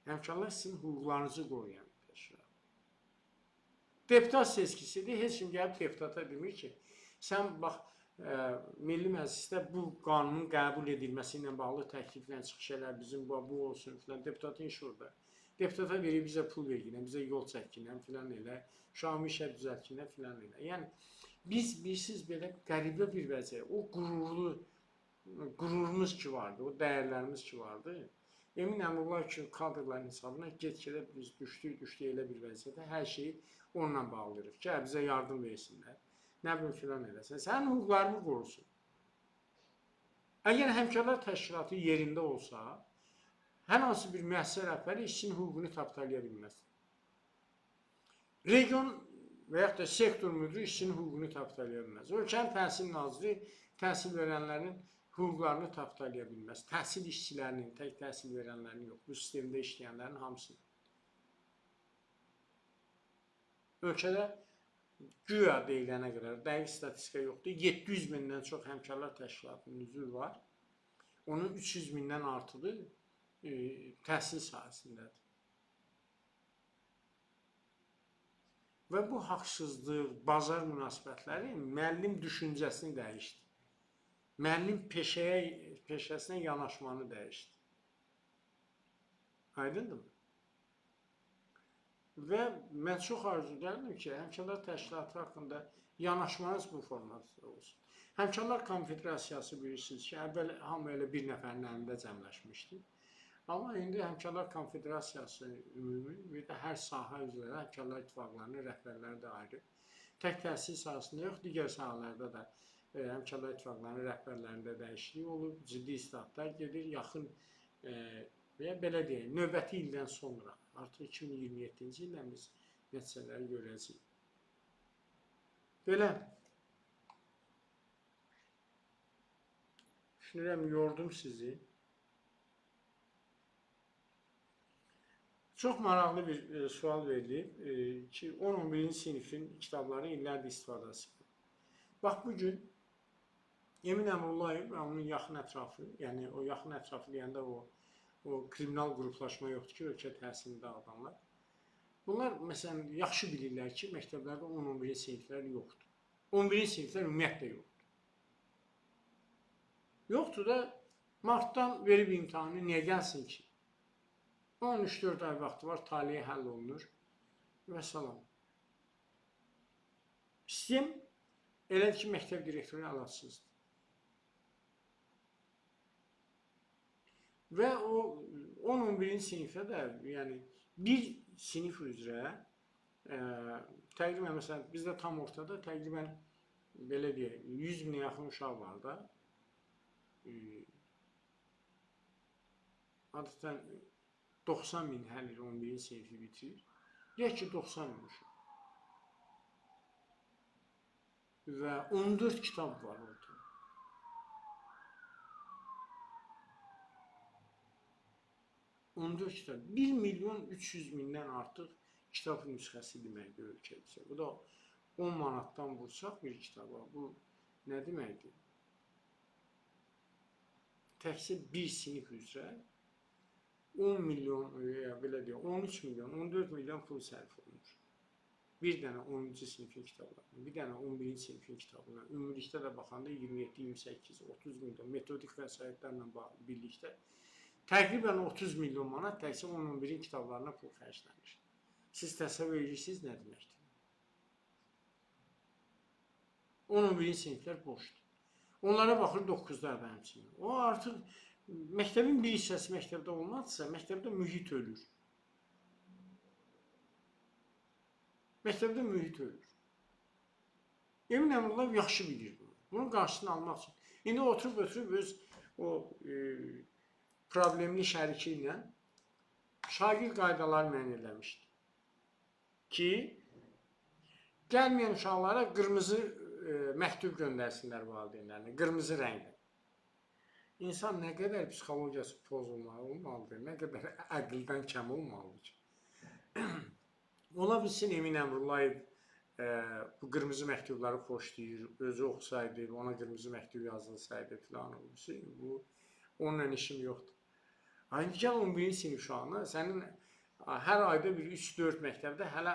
Həmkarlar sizin hüquqlarınızı qoruyan təşkilat. Deputat seçkisidir. Heç kim gəlib deputata demir ki, sən bax, Milli Məclisdə bu qanunun qəbul edilməsi ilə bağlı təkliflə çıxışlar bizim bu olsun filan. Deputatın işi orada. Deputata verir, bizə pul verginə, bizə yol çəkinə filan elə, şami işə düzəlkinə filan elə. Yəni, biz bilirsiniz belə qəribə bir vəziyyət, o qürurumuz ki vardı, o dəyərlərimiz ki vardı. Emin Əmrullayev kimi kadrların hesabına get-gedə biz düşdük elə bir vəziyyətə, hər şeyi onunla bağlayırıq ki, bizə yardım versinlər, nə bilim filan eləsin, sənin hüquqlarını qorusun. Əgər həmkarlar təşkilatı yerində olsa, hər hansı bir müəssisə rəhbəri işçinin hüququnu tapdalaya bilməz. Region və yaxud da sektor müdürü işçinin hüququnu tapdalaya bilməz. Ölkənin təhsil naziri təhsil verənlərin hüquqlarını tapdalaya bilməz. Təhsil işçilərinin, tək təhsil verənlərinin yox, bu sistemdə işləyənlərin hamısını. Ölkədə güya deyilənə qədər, dəqiq statistika yoxdur, 700 mindən çox həmkarlar təşkilatının üzvü var. Onun 300 mindən artığı təhsil sahəsindədir. Və bu haqsızlıq, bazar münasibətləri müəllim düşüncəsini dəyişdi. Müəllim peşəsinə yanaşmanı dəyişdi. Aydındır mı? Və mən çox arzu edirəm ki, Həmkarlar Təşkilatı haqqında yanaşmanız bu formada olsun. Həmkarlar Konfederasiyası bilirsiniz ki, əvvəl hamı elə bir nəfərin əlində cəmləşmişdi. Amma indi Həmkarlar Konfederasiyası ümumi bir də hər sahə üzrə Həmkarlar İttifaqlarının rəhbərləri də ayrı. Tək təhsil sahəsində yox, digər sahələrdə də Həmkarlar İttifaqlarının rəhbərlərində dəyişiklik olub, ciddi islahatlar gedir, yaxın və belə deyək, növbəti ildən sonra, artıq 2027-ci ildə biz nəticələri görəcəyik. Belə, düşünürəm, yordum sizi. Çox maraqlı bir sual verilib ki, 10-11-ci sinifin kitabları illərdir istifadəsi. Bax, bugün Emin Əmrullayev və onun yaxın ətrafı, yəni o yaxın ətrafı deyəndə o kriminal qruplaşma yoxdur ki, ölkə təhsilində adamlar. Bunlar, məsələn, yaxşı bilirlər ki, məktəblərdə 10-11-ci siniflər yoxdur. 11-ci siniflər ümumiyyətlə yoxdur. Yoxdur da, martdan verib imtahanı niyə gəlsin ki? 13-14 ay vaxtı var, taliyə həll olunur və salam. Sistem elədir ki, məktəb direktoru əlacsızdır. Və o 10-11-ci sinifə də, yəni bir sinif üzrə təqribən, məsələn, bizdə tam ortada təqribən, belə deyək, 100 minə yaxın uşaq var da. Adətən 90 min hər il 11-ci sinifi bitirir. Deyək ki, 90 min uşaq. Və 14 kitab var orada. $14 kitab. 1.300.000-dən artıq kitab nüsxəsi deməkdir ölkəmizdə. Bu da 10 manatdan vursaq bir kitaba. Bu nə deməkdir? Təkcə bir sinif üzrə 10 milyon, belə deyək, 13 milyon, 14 milyon pul sərf olunur. Bir dənə 10-cu sinifin kitablarına, bir dənə 11-ci sinifin kitabına, ümumilikdə də baxanda 27, 28, 30 milyon metodik vəsaitlərlə birlikdə təqribən 30 milyon manat təkcə 10-11-in kitablarına pul xərclənir. Siz təsəvvür edirsiniz nə deməkdir? 10-11-ci siniflər boşdur. Onlara baxır 9-larda həmçinin. O artıq məktəbin bir hissəsi məktəbdə olmazsa, məktəbdə mühit ölür. Məktəbdə mühit ölür. Emin Əmrullayev yaxşı bilir bunu. Bunun qarşısını almaq üçün. İndi oturub öz o problemli şəriki ilə şagird qaydaları müəyyən eləmişdi. Ki, gəlməyən uşaqlara qırmızı məktub göndərsinlər valideynlərinə, qırmızı rənglə. İnsan nə qədər psixologiyası pozulmalıdır, nə qədər əqldən kəm olmalıdır ki. Ola bilsin Emin Əmrullayev bu qırmızı məktubları xoşlayır, özü oxusaydı, ona qırmızı məktub yazılsaydı filan olursa, bu onunla işim yoxdur. Aynı gəl 11-ci sinif uşağına, sənin hər ayda bir 3-4 məktəbdə hələ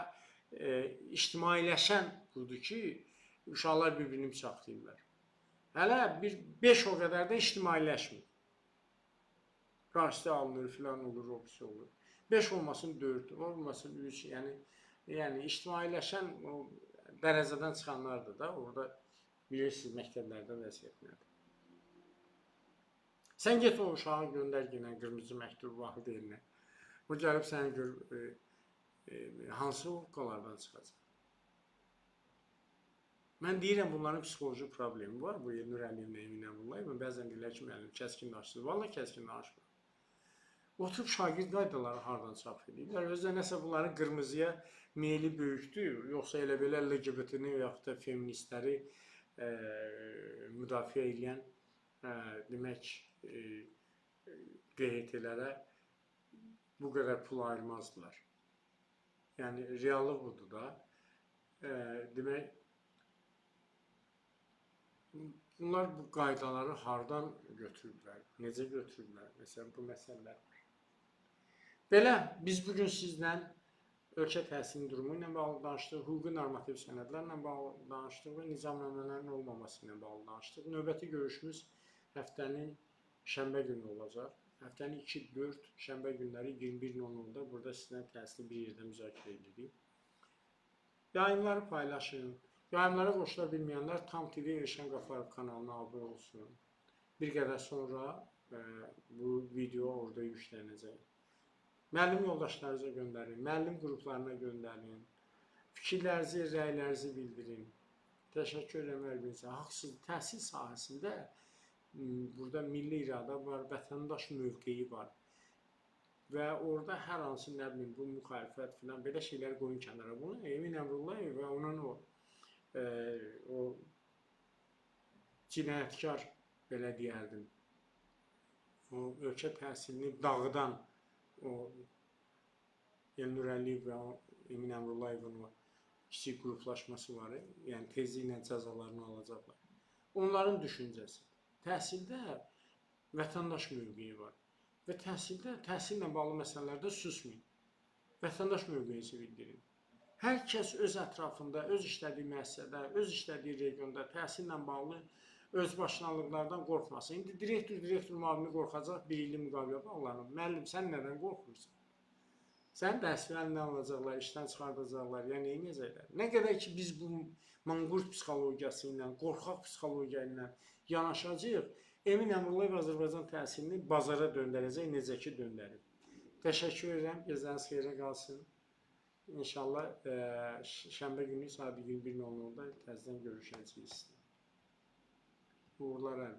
ictimailəşən budur ki, uşaqlar bir-birini bıçaqlayırlar. Hələ bir 5 o qədər də ictimailəşmir. Qarşıda alınır, filan olur, obisi olur. 5 olmasın 4, olmasın 3, yəni ictimailəşən o dərəcədən çıxanlardır da, orada bilirsiniz məktəblərdə vəziyyət nədir. Sən get o uşağı göndər yenə qırmızı məktub valideyninə. O gəlib səni gör hansı oqqalardan çıxacaq. Mən deyirəm, bunların psixoloji problemi var. Bu Nur Əliyevlə Emin Əmrullayev. Bəzən deyirlər ki, müəllim kəskin danışsın. Vallahi kəskin danışmır. Oturub şagird qaydaları hardan çap edirlər. Özdə nəsə bunların qırmızıya meyli böyükdür. Yoxsa elə belə LGBT-ni və yaxud da feministləri müdafiə edən demək QHT-lərə bu qədər pul ayırmazdılar. Yəni, reallıq budur da. Demək, bunlar bu qaydaları hardan götürürlər, necə götürürlər, məsələn, bu məsələlər. Belə, biz bugün sizlə ölkə təhsilinin durumu ilə bağlı danışdıq, hüquqi normativ sənədlərlə bağlı danışdıq və nizamnamələrin olmaması ilə bağlı danışdıq. Növbəti görüşümüz həftənin şənbə günü olacaq. Həftənin 2-4 şənbə günləri 21:00-da burada sizlə təhsili bir yerdə müzakirə edirik. Yayımları paylaşın. Yayımlara qoşula bilməyənlər Tam TV Elşən Qafarov kanalına abunə olsun. Bir qədər sonra bu video orada yüklənəcək. Müəllim yoldaşlarınıza göndərin, müəllim qruplarına göndərin. Fikirlərinizi, rəylərinizi bildirin. Təşəkkür edirəm hər birinizə. Haqsız təhsil sahəsində burada milli iradə var, vətəndaş mövqeyi var. Və orada hər hansı, nə bilim, bu müxalifət filan belə şeylər qoyun kənara. Bunu Emin Əmrullayev və onun o cinayətkar, belə deyərdim, o ölkə təhsilini dağıdan o Elnur Əliyev və Emin Əmrullayevin o kiçik qruplaşması var, yəni tezliklə cəzalarını alacaqlar. Onların düşüncəsi. Təhsildə vətəndaş mövqeyi var və təhsillə bağlı məsələlərdə susmayın. Vətəndaş mövqeyinizi bildirin. Hər kəs öz ətrafında, öz işlədiyi müəssisədə, öz işlədiyi regionda təhsillə bağlı özbaşınalıqlardan qorxmasın. İndi direktor müavini qorxacaq bir illik müqavilə bağlanıb. Müəllim, sən nədən qorxursan? Sən dərsini əlindən alacaqlar, işdən çıxardacaqlar, ya neynəyəcəklər? Nə qədər ki, biz bu manqurt psixologiyası ilə, qorxaq psixologiya ilə yanaşacağıq, Emin Əmrullayev Azərbaycan təhsilini bazara döndərəcək, necə ki döndərib. Təşəkkür edirəm, gecəniz xeyrə qalsın. İnşallah şənbə günü saat 21:00-da təzədən görüşəcəyik. Uğurlar.